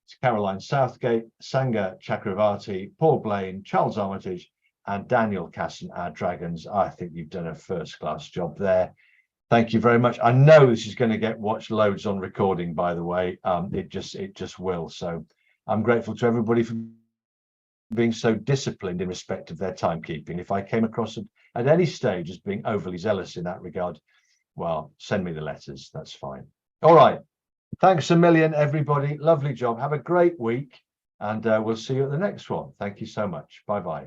to Caroline Southgate, Sangha Chakravarty, Paul Blane, Charles Armitage, and Daniel Casson, our dragons. I think you've done a first-class job there. Thank you very much. I know this is going to get watched loads on recording, by the way. It just will. So I'm grateful to everybody for being so disciplined in respect of their timekeeping. If I came across at any stage as being overly zealous in that regard, well, send me the letters. That's fine. All right. Thanks a million, everybody. Lovely job. Have a great week, and we'll see you at the next one. Thank you so much. Bye-bye.